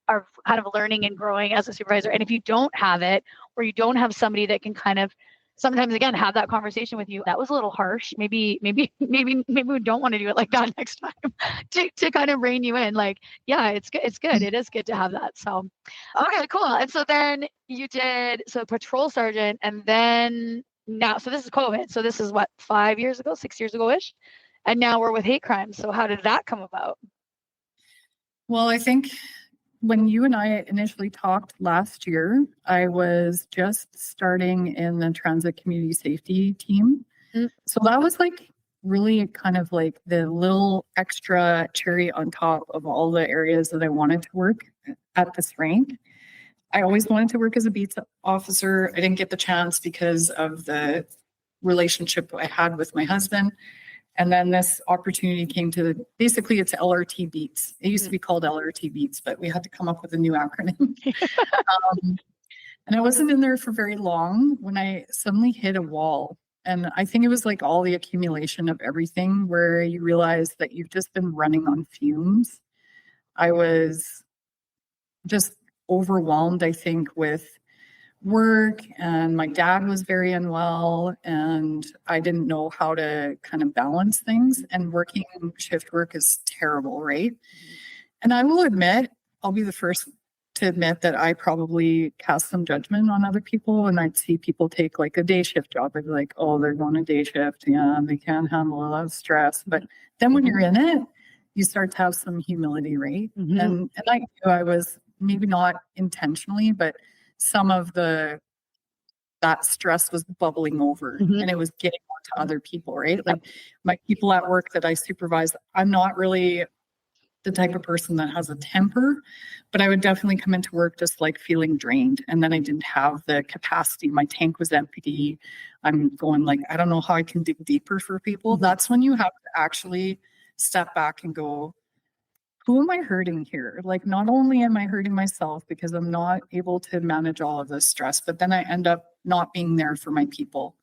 kind of learning and growing as a supervisor. And if you don't have it, or you don't have somebody that can kind of sometimes, again, have that conversation with you, that was a little harsh. Maybe we don't want to do it like that next time to kind of rein you in. Like, yeah, it's good. It's good. It is good to have that. So, okay, cool. And so then you did, patrol sergeant, and then now, so this is COVID. So this is what, 6 years ago-ish. And now we're with hate crimes. So how did that come about? Well, I think when you and I initially talked last year, I was just starting in the transit community safety team. Mm-hmm. So that was like really kind of like the little extra cherry on top of all the areas that I wanted to work at this rank. I always wanted to work as a beats officer. I didn't get the chance because of the relationship I had with my husband. And then this opportunity came to, basically it's LRT Beats. It used to be called LRT Beats, but we had to come up with a new acronym. And I wasn't in there for very long when I suddenly hit a wall. And I think it was like all the accumulation of everything where you realize that you've just been running on fumes. I was just overwhelmed, I think, with work, and my dad was very unwell, and I didn't know how to kind of balance things, and working shift work is terrible, right? And I will admit, I'll be the first to admit that I probably cast some judgment on other people, and I'd see people take like a day shift job. I'd be like, oh, they're going a day shift, yeah, they can't handle a lot of stress. But then when you're in it, you start to have some humility, right? Mm-hmm. And I knew I was, maybe not intentionally, but some of that stress was bubbling over, mm-hmm. and it was getting on to other people, right? Like my people at work that I supervise, I'm not really the type of person that has a temper, but I would definitely come into work just like feeling drained. And then I didn't have the capacity. My tank was empty. I'm going like, I don't know how I can dig deeper for people. Mm-hmm. That's when you have to actually step back and go, who am I hurting here? Like, not only am I hurting myself because I'm not able to manage all of this stress, but then I end up not being there for my people.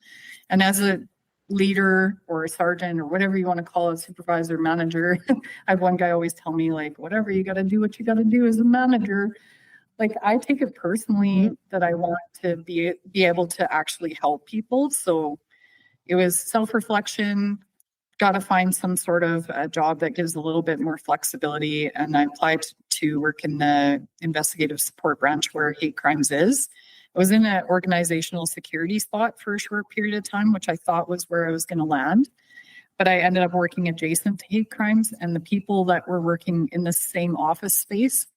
And as a leader or a sergeant or whatever you want to call it, supervisor, manager, I have one guy always tell me like, whatever, you got to do what you got to do as a manager. Like, I take it personally that I want to be able to actually help people. So it was self-reflection. Got to find some sort of a job that gives a little bit more flexibility. And I applied to work in the investigative support branch where hate crimes is. I was in an organizational security spot for a short period of time, which I thought was where I was going to land. but I ended up working adjacent to hate crimes, and the people that were working in the same office space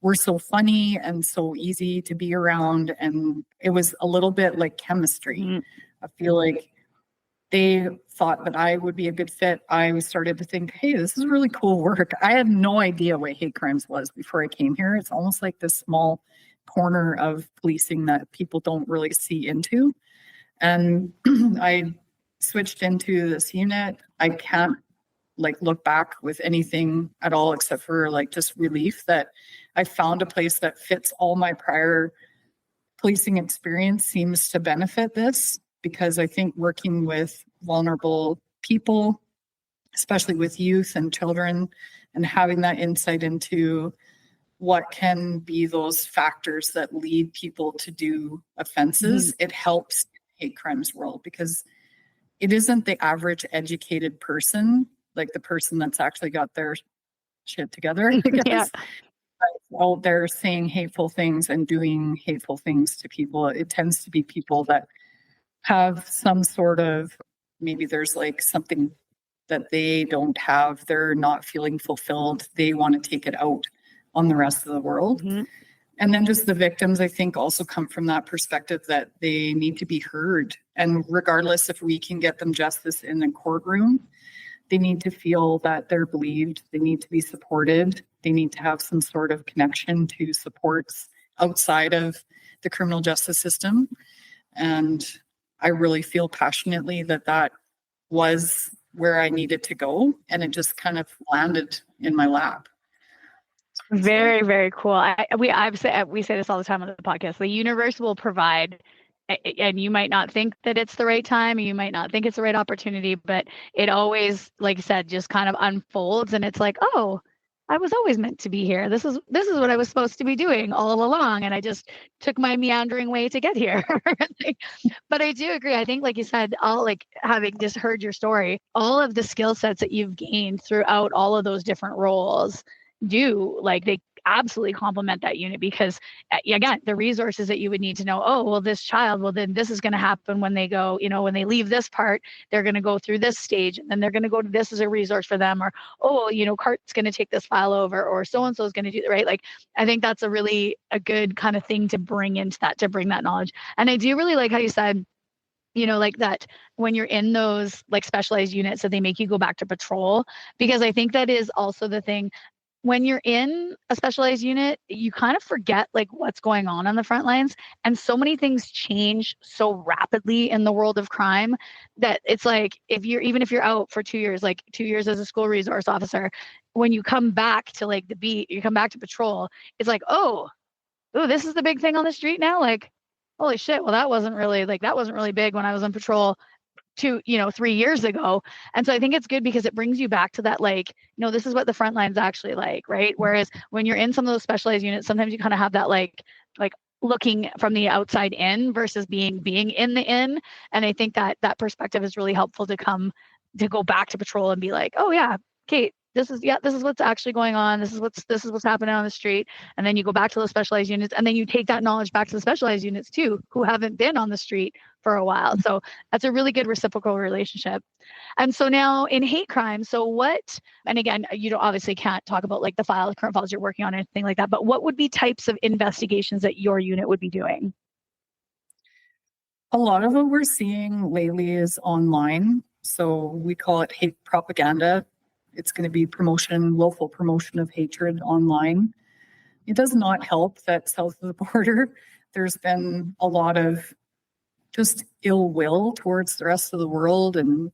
were so funny and so easy to be around. And it was a little bit like chemistry. Mm-hmm. I feel like they thought that I would be a good fit. I started to think, hey, this is really cool work. I had no idea what hate crimes was before I came here. It's almost like this small corner of policing that people don't really see into. And I switched into this unit. I can't look back with anything at all except for just relief that I found a place that fits all my prior policing experience seems to benefit this, because I think working with vulnerable people, especially with youth and children, and having that insight into what can be those factors that lead people to do offenses, it helps hate crimes world, because it isn't the average educated person, like the person that's actually got their shit together, I guess, out there saying hateful things and doing hateful things to people. It tends to be people that have some sort of, maybe there's something that they don't have, they're not feeling fulfilled, they want to take it out on the rest of the world. And then just the victims, I think, also come from that perspective that they need to be heard. And regardless if we can get them justice in the courtroom, they need to feel that they're believed. They need to be supported. They need to have some sort of connection to supports outside of the criminal justice system. And I really feel passionately that that was where I needed to go. And it just kind of landed in my lap. Very, very cool. We say this all the time on the podcast. The universe will provide, and you might not think that it's the right time, you might not think it's the right opportunity, but it always, like I said, just kind of unfolds, and it's like, oh, I was always meant to be here. This is what I was supposed to be doing all along, and I just took my meandering way to get here. But I do agree. I think, like you said, having just heard your story, all of the skill sets that you've gained throughout all of those different roles they absolutely complement that unit, because again, the resources that you would need to know, oh, well, this child, well, then this is going to happen when they go, when they leave this part, they're going to go through this stage, and then they're going to go to this as a resource for them, or, oh, Cart's going to take this file over, or so-and-so is going to do that, right? I think that's a good kind of thing to bring into that, to bring that knowledge. And I do really like how you said, that when you're in those specialized units, that they make you go back to patrol, because I think that is also the thing. When you're in a specialized unit, you kind of forget what's going on the front lines. And so many things change so rapidly in the world of crime that it's even if you're out for 2 years, 2 years as a school resource officer, when you come back to the beat, you come back to patrol, it's oh, this is the big thing on the street now. Holy shit. Well, that wasn't really big when I was on patrol 3 years ago. And so I think it's good because it brings you back to that, this is what the front line's actually like, right? Whereas when you're in some of those specialized units, sometimes you kind of have that looking from the outside in versus being in the in. And I think that perspective is really helpful to go back to patrol and be oh yeah, Kate, this is what's actually going on. This is what's happening on the street. And then you go back to those specialized units, and then you take that knowledge back to the specialized units too, who haven't been on the street for a while. So that's a really good reciprocal relationship. And so now in hate crime, and again, you obviously can't talk about the current files you're working on or anything like that, but what would be types of investigations that your unit would be doing? A lot of what we're seeing lately is online. So we call it hate propaganda. It's going to be willful promotion of hatred online. It does not help that south of the border, there's been a lot of just ill will towards the rest of the world, and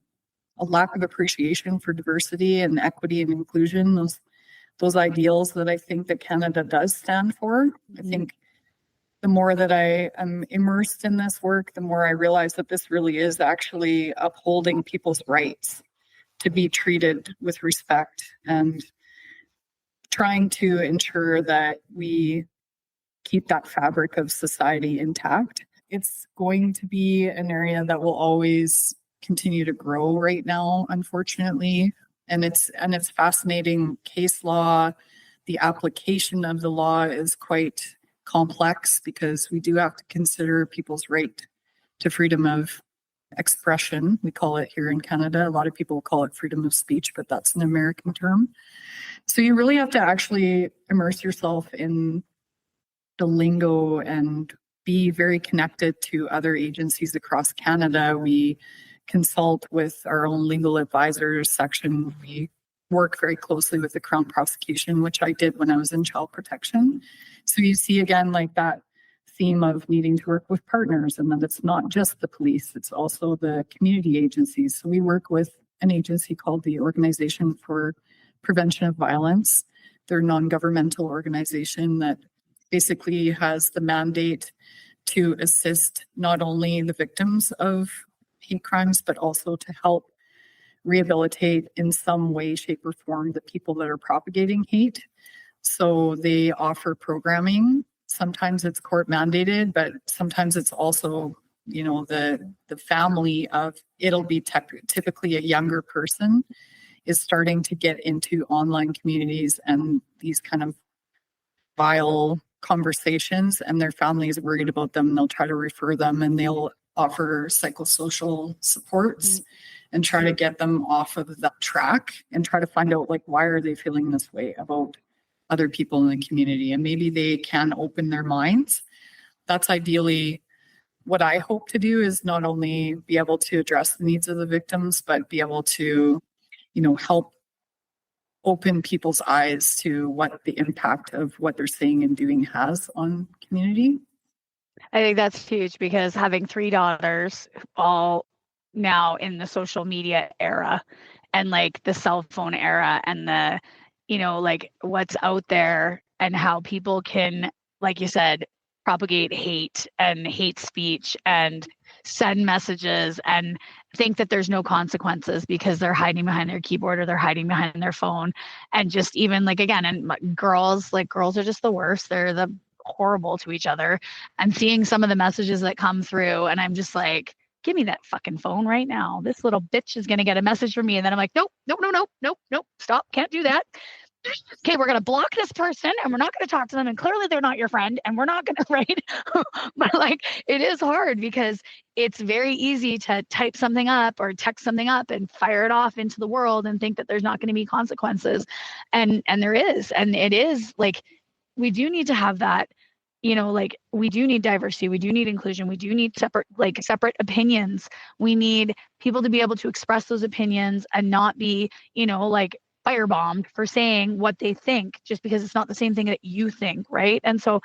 a lack of appreciation for diversity and equity and inclusion, those ideals that I think that Canada does stand for. I think the more that I am immersed in this work, the more I realize that this really is actually upholding people's rights to be treated with respect, and trying to ensure that we keep that fabric of society intact. It's going to be an area that will always continue to grow right now, unfortunately. And it's fascinating case law. The application of the law is quite complex, because we do have to consider people's right to freedom of expression. We call it here in Canada. A lot of people call it freedom of speech, but that's an American term. So you really have to actually immerse yourself in the lingo and be very connected to other agencies across Canada. We consult with our own legal advisors section. We work very closely with the Crown prosecution, which I did when I was in child protection. So you see again, like that theme of needing to work with partners, and that it's not just the police, it's also the community agencies. So we work with an agency called the Organization for Prevention of Violence. They're a non-governmental organization that basically has the mandate to assist not only the victims of hate crimes, but also to help rehabilitate in some way, shape, or form the people that are propagating hate. So they offer programming. Sometimes it's court mandated, but sometimes it's also, you know, the family of, it'll be typically a younger person is starting to get into online communities and these kind of vile conversations, and their family is worried about them. They'll try to refer them, and they'll offer psychosocial supports and try to get them off of that track and try to find out, like, why are they feeling this way about other people in the community, and maybe they can open their minds. That's ideally what I hope to do, is not only be able to address the needs of the victims, but be able to, you know, help open people's eyes to what the impact of what they're saying and doing has on community. I think that's huge, because having 3 daughters, all now in the social media era and like the cell phone era, and the, you know, like what's out there and how people can, like you said, propagate hate and hate speech and send messages and think that there's no consequences because they're hiding behind their keyboard or they're hiding behind their phone. And just even like, again, and girls are just the worst. They're the horrible to each other. And seeing some of the messages that come through, and I'm just like, give me that fucking phone right now. This little bitch is going to get a message from me. And then I'm like, nope, stop, can't do that. Okay, we're going to block this person and we're not going to talk to them. And clearly they're not your friend and we're not going to, right? But like, it is hard because it's very easy to type something up or text something up and fire it off into the world and think that there's not going to be consequences. And there is. And it is like, we do need to have that, you know, like we do need diversity. We do need inclusion. We do need separate opinions. We need people to be able to express those opinions and not be, you know, like firebombed for saying what they think just because it's not the same thing that you think, right? And so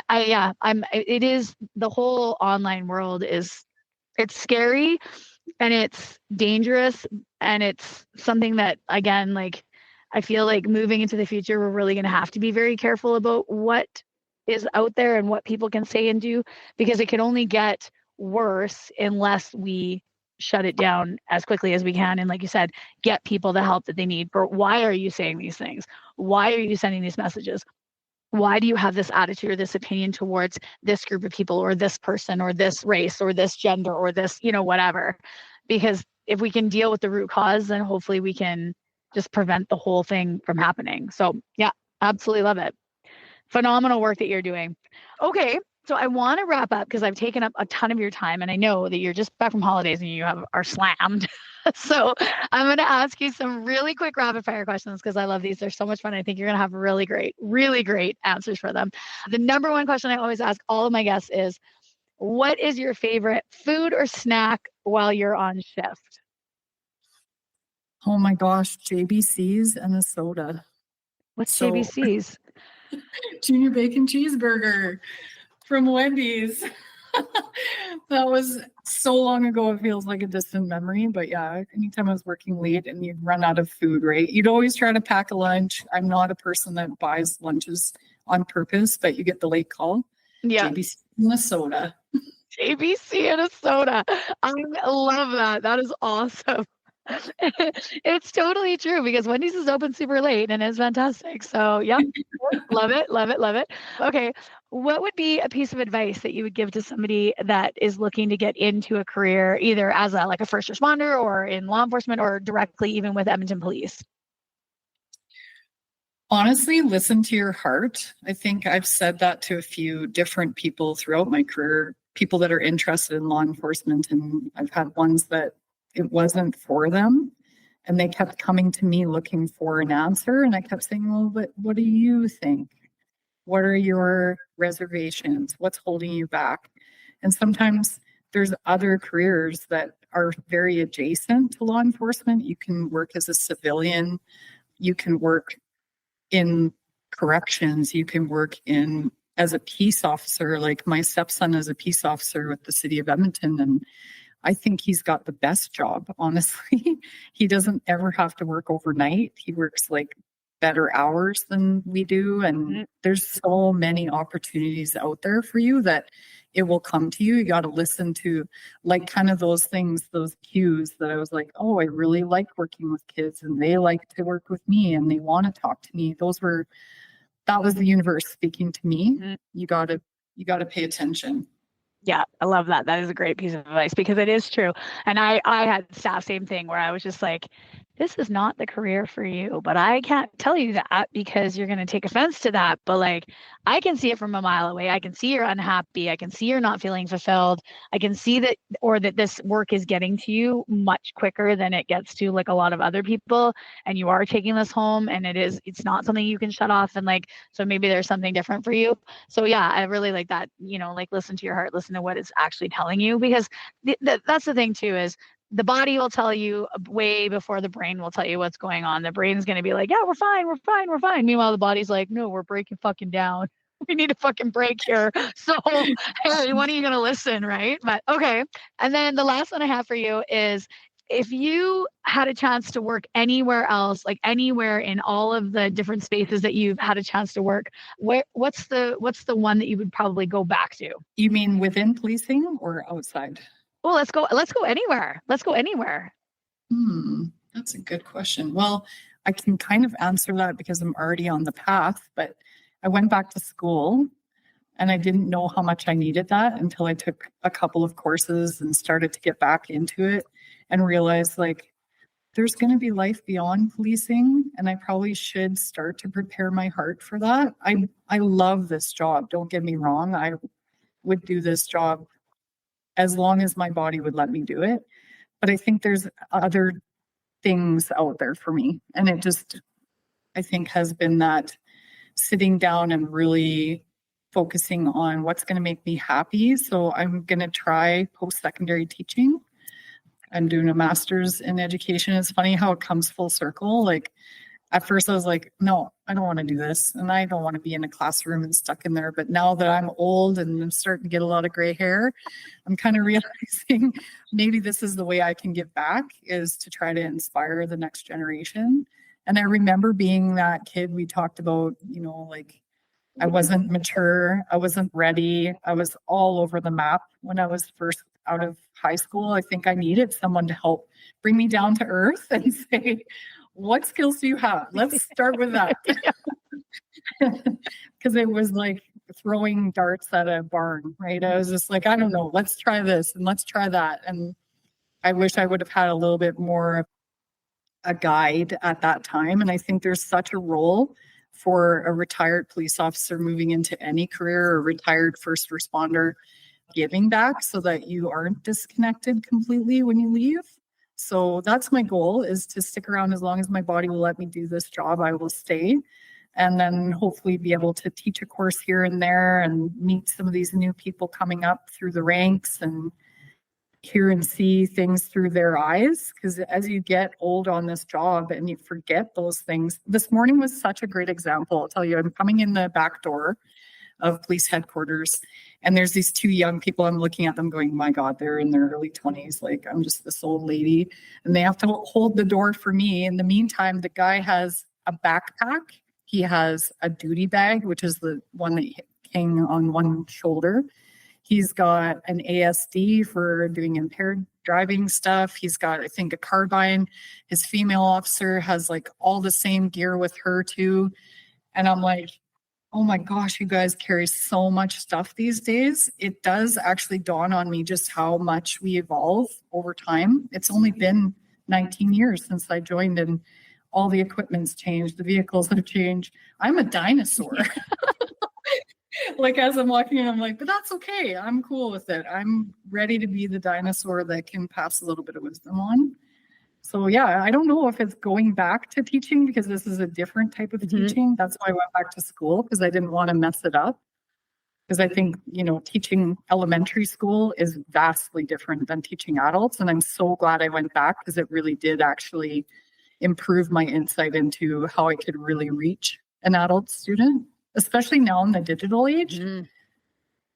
it is, the whole online world is, it's scary and it's dangerous, and it's something that, again, like I feel like moving into the future, we're really going to have to be very careful about what is out there and what people can say and do, because it can only get worse unless we shut it down as quickly as we can. And like you said, get people the help that they need. For why are you saying these things? Why are you sending these messages? Why do you have this attitude or this opinion towards this group of people or this person or this race or this gender or this, you know, whatever? Because if we can deal with the root cause, then hopefully we can just prevent the whole thing from happening. So yeah, absolutely love it. Phenomenal work that you're doing. Okay, so I want to wrap up because I've taken up a ton of your time, and I know that you're just back from holidays and you are slammed. So I'm going to ask you some really quick rapid fire questions because I love these. They're so much fun. I think you're going to have really great answers for them. The number one question I always ask all of my guests is, what is your favorite food or snack while you're on shift? Oh my gosh, JBC's and a soda. What's JBC's? Junior Bacon Cheeseburger from Wendy's. That was so long ago, it feels like a distant memory. But yeah, anytime I was working late and you'd run out of food, right? You'd always try to pack a lunch. I'm not a person that buys lunches on purpose, but you get the late call. Yeah. JBC and a soda. JBC and a soda. I love that. That is awesome. It's totally true because Wendy's is open super late and it's fantastic. So yeah, love it. Okay. What would be a piece of advice that you would give to somebody that is looking to get into a career either as a first responder or in law enforcement or directly even with Edmonton Police? Honestly, listen to your heart. I think I've said that to a few different people throughout my career. people that are interested in law enforcement, and I've had ones that it wasn't for them. And they kept coming to me looking for an answer. And I kept saying, well, but what do you think? What are your reservations? What's holding you back? And sometimes there's other careers that are very adjacent to law enforcement. You can work as a civilian. You can work in corrections. You can work in as a peace officer. Like my stepson is a peace officer with the city of Edmonton, and I think he's got the best job, honestly. He doesn't ever have to work overnight. He works like better hours than we do. And there's so many opportunities out there for you that it will come to you. You got to listen to like kind of those things, those cues that I was like, oh, I really like working with kids and they like to work with me and they want to talk to me. That was the universe speaking to me. You got to pay attention. Yeah, I love that. That is a great piece of advice because it is true. And I had the same thing where I was just like, this is not the career for you, but I can't tell you that because you're going to take offense to that. But like, I can see it from a mile away. I can see you're unhappy. I can see you're not feeling fulfilled. I can see that, or that this work is getting to you much quicker than it gets to like a lot of other people. And you are taking this home and it's not something you can shut off. And like, so maybe there's something different for you. So yeah, I really like that, like listen to your heart, listen to what it's actually telling you, because that's the thing too, is the body will tell you way before the brain will tell you what's going on. The brain's going to be like, yeah, we're fine. We're fine. We're fine. Meanwhile, the body's like, no, we're breaking fucking down. We need a fucking break here. So, hey, when are you going to listen? Right. But okay. And then the last one I have for you is, if you had a chance to work anywhere else, like anywhere in all of the different spaces that you've had a chance to work, what's the one that you would probably go back to? You mean within policing or outside? Well, let's go anywhere. Let's go anywhere. That's a good question. Well, I can kind of answer that because I'm already on the path, but I went back to school and I didn't know how much I needed that until I took a couple of courses and started to get back into it and realized like there's going to be life beyond policing and I probably should start to prepare my heart for that. I love this job. Don't get me wrong. I would do this job as long as my body would let me do it. But I think there's other things out there for me. And it just, I think, has been that sitting down and really focusing on what's going to make me happy. So I'm going to try post-secondary teaching. I'm doing a master's in education. It's funny how it comes full circle. Like at first I was like, no, I don't want to do this. And I don't want to be in a classroom and stuck in there. But now that I'm old and I'm starting to get a lot of gray hair, I'm kind of realizing maybe this is the way I can give back, is to try to inspire the next generation. And I remember being that kid we talked about, like I wasn't mature. I wasn't ready. I was all over the map when I was first out of high school. I think I needed someone to help bring me down to earth and say, what skills do you have? Let's start with that. Because it was like throwing darts at a barn, right? I was just like, I don't know, let's try this and let's try that. And I wish I would have had a little bit more a guide at that time. And I think there's such a role for a retired police officer moving into any career, or retired first responder giving back so that you aren't disconnected completely when you leave. So that's my goal, is to stick around as long as my body will let me do this job. I will stay, and then hopefully be able to teach a course here and there and meet some of these new people coming up through the ranks and hear and see things through their eyes. Because as you get old on this job and you forget those things. This morning was such a great example. I'll tell you, I'm coming in the back door of police headquarters, and there's these two young people. I'm looking at them going, my God, they're in their early 20s. Like, I'm just this old lady, and they have to hold the door for me. In the meantime, the guy has a backpack. He has a duty bag, which is the one that hang on one shoulder. He's got an ASD for doing impaired driving stuff. He's got, I think, a carbine. His female officer has like all the same gear with her too. And I'm like, oh my gosh, you guys carry so much stuff these days. It does actually dawn on me just how much we evolve over time. It's only been 19 years since I joined, and all the equipment's changed. The vehicles have changed. I'm a dinosaur. Like as I'm walking in, I'm like, but that's okay. I'm cool with it. I'm ready to be the dinosaur that can pass a little bit of wisdom on. So yeah, I don't know if it's going back to teaching because this is a different type of teaching. That's why I went back to school because I didn't want to mess it up. Because I think, teaching elementary school is vastly different than teaching adults. And I'm so glad I went back because it really did actually improve my insight into how I could really reach an adult student, especially now in the digital age.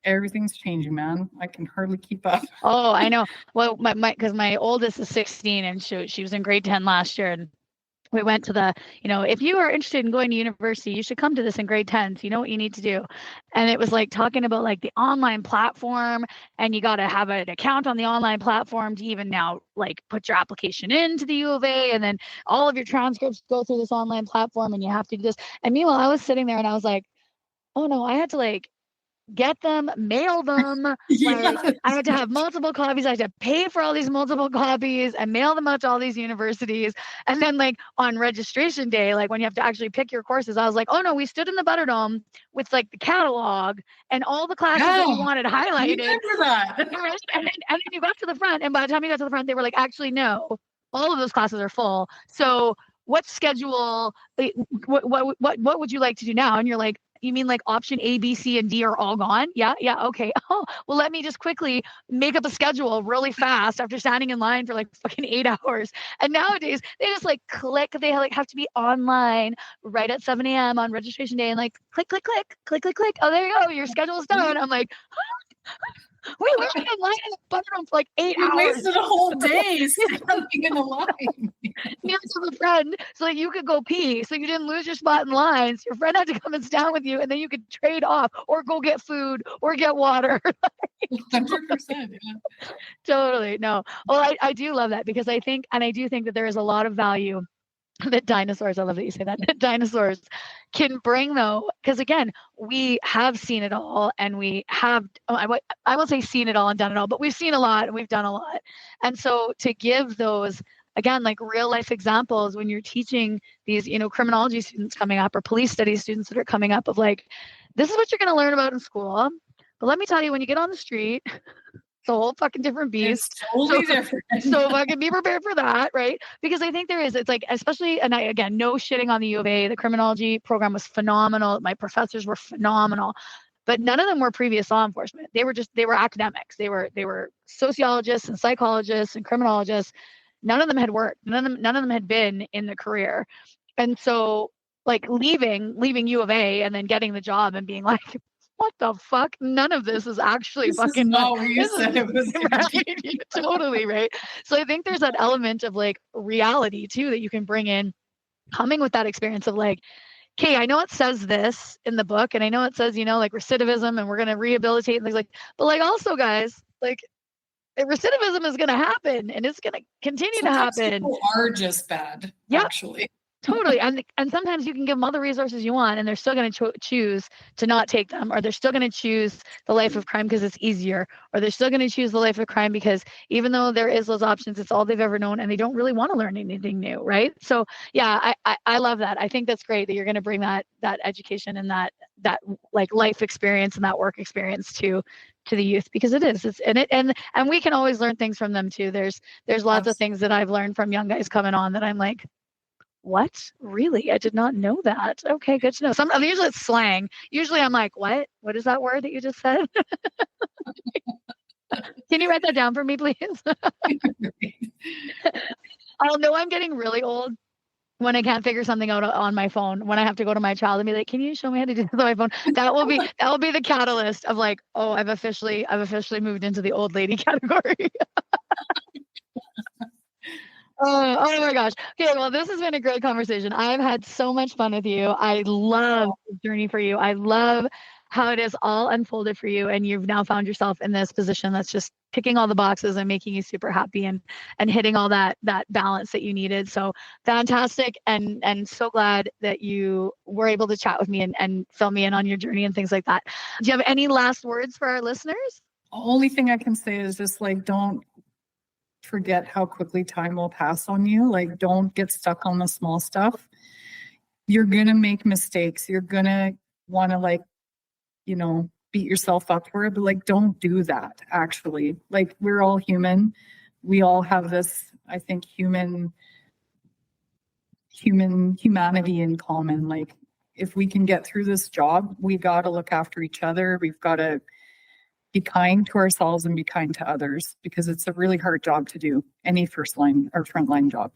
Everything's changing, man. I can hardly keep up. Oh, I know. Well, because my oldest is 16 and she was in grade 10 last year, and we went to if you are interested in going to university, you should come to this in grade 10. So you know what you need to do. And it was like talking about like the online platform, and you got to have an account on the online platform to even now like put your application into the U of A, and then all of your transcripts go through this online platform, and you have to do this. And meanwhile, I was sitting there and I was like, oh no, I had to like get them, mail them. Like, I had to have multiple copies. I had to pay for all these multiple copies and mail them out to all these universities. And then like on registration day, like when you have to actually pick your courses, I was like, oh no, we stood in the Butterdome with like the catalog and all the classes that we wanted highlighted. Remember that. And then you got to the front, and by the time you got to the front, they were like, actually, no, all of those classes are full. So what schedule, what would you like to do now? And you're like, you mean like option A, B, C, and D are all gone? Yeah. Okay. Oh, well, let me just quickly make up a schedule really fast after standing in line for like fucking 8 hours. And nowadays they just like click. They like have to be online right at 7 a.m. on registration day, and like click. Oh, there you go. Your schedule is done. I'm like, we were in line in the Butterdome for like 8 hours. You wasted a whole day standing in a line. Near to the friend so that you could go pee, so you didn't lose your spot in line. So your friend had to come and stand with you, and then you could trade off or go get food or get water. 100%. Yeah. Totally. No. Well, I do love that because I do think that there is a lot of value that dinosaurs, I love that you say that dinosaurs can bring, though, because again, we have seen it all, and we have, I won't say seen it all and done it all, but we've seen a lot and we've done a lot. And so to give those, again, like real life examples when you're teaching these, criminology students coming up or police studies students that are coming up, of like, this is what you're going to learn about in school. But let me tell you, when you get on the street, it's a whole fucking different beast. It's totally different. So fucking be prepared for that, right? Because I think it's like, especially, and again, no shitting on the U of A, the criminology program was phenomenal. My professors were phenomenal, but none of them were previous law enforcement. They were academics. They were sociologists and psychologists and criminologists. None of them had worked. None of them had been in the career. And so like leaving U of A and then getting the job and being like, what the fuck? None of this is actually this fucking. Is not what you said it was. Right? Totally, right? So I think there's that element of like reality too that you can bring in, coming with that experience of like, okay, I know it says this in the book, and I know it says, like recidivism, and we're going to rehabilitate and things like, but like also, guys, like recidivism is going to happen, and it's going to continue to happen. People are just bad, actually. Totally. And sometimes you can give them all the resources you want, and they're still going to choose to not take them, or they're still going to choose the life of crime because it's easier, or they're still going to choose the life of crime because even though there is those options, it's all they've ever known, and they don't really want to learn anything new, right? So yeah, I love that. I think that's great that you're going to bring that education and that like life experience and that work experience to the youth, because and we can always learn things from them too. There's lots of things that I've learned from young guys coming on that I'm like, what? Really? I did not know that. Okay, good to know. Usually it's slang. Usually I'm like, what? What is that word that you just said? Can you write that down for me, please? I'll know I'm getting really old when I can't figure something out on my phone, when I have to go to my child and be like, can you show me how to do this on my phone? That will be the catalyst of like, oh, I've officially moved into the old lady category. Oh my gosh. Okay, well, this has been a great conversation. I've had so much fun with you. I love the journey for you. I love how it is all unfolded for you, and you've now found yourself in this position that's just ticking all the boxes and making you super happy and hitting all that balance that you needed. So fantastic, and so glad that you were able to chat with me and fill me in on your journey and things like that. Do you have any last words for our listeners? The only thing I can say is just like, don't forget how quickly time will pass on you. Like, don't get stuck on the small stuff. You're going to make mistakes. You're going to want to like beat yourself up for it, but like, don't do that. Actually, like, we're all human. We all have this, I think, humanity in common. Like, if we can get through this job, we got to look after each other. We've got to be kind to ourselves and be kind to others, because it's a really hard job to do, any first line or frontline job.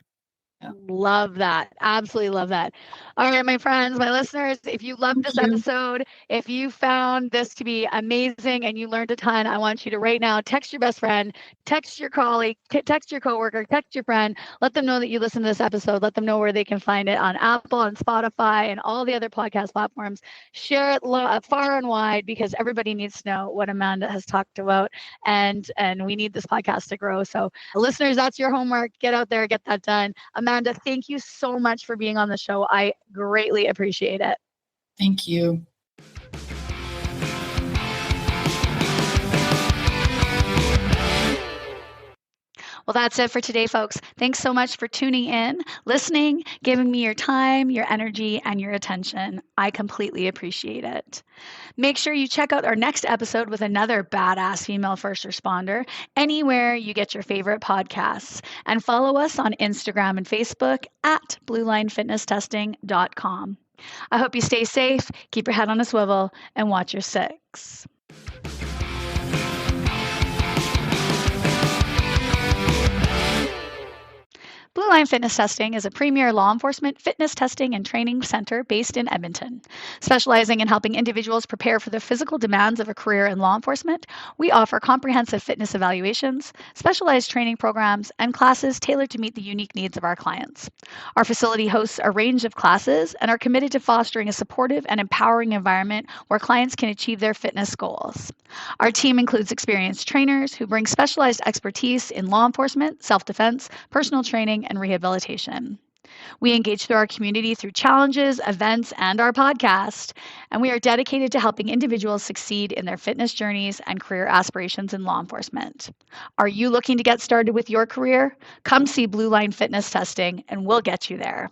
Yeah. Love that. Absolutely love that. All right, my friends, my listeners, if you loved this episode, if you found this to be amazing and you learned a ton, I want you to right now text your best friend, text your colleague, text your coworker, text your friend, let them know that you listened to this episode, let them know where they can find it on Apple and Spotify and all the other podcast platforms. Share it far and wide, because everybody needs to know what Amanda has talked about, and we need this podcast to grow. So listeners, that's your homework. Get out there, get that done. Amanda, thank you so much for being on the show. I greatly appreciate it. Thank you. Well, that's it for today, folks. Thanks so much for tuning in, listening, giving me your time, your energy, and your attention. I completely appreciate it. Make sure you check out our next episode with another badass female first responder anywhere you get your favorite podcasts. And follow us on Instagram and Facebook at bluelinefitnesstesting.com. I hope you stay safe, keep your head on a swivel, and watch your six. Blue Line Fitness Testing is a premier law enforcement fitness testing and training center based in Edmonton. Specializing in helping individuals prepare for the physical demands of a career in law enforcement, we offer comprehensive fitness evaluations, specialized training programs, and classes tailored to meet the unique needs of our clients. Our facility hosts a range of classes and are committed to fostering a supportive and empowering environment where clients can achieve their fitness goals. Our team includes experienced trainers who bring specialized expertise in law enforcement, self-defense, personal training, and rehabilitation. We engage through our community through challenges, events, and our podcast, and we are dedicated to helping individuals succeed in their fitness journeys and career aspirations in law enforcement. Are you looking to get started with your career? Come see Blue Line Fitness Testing, and we'll get you there.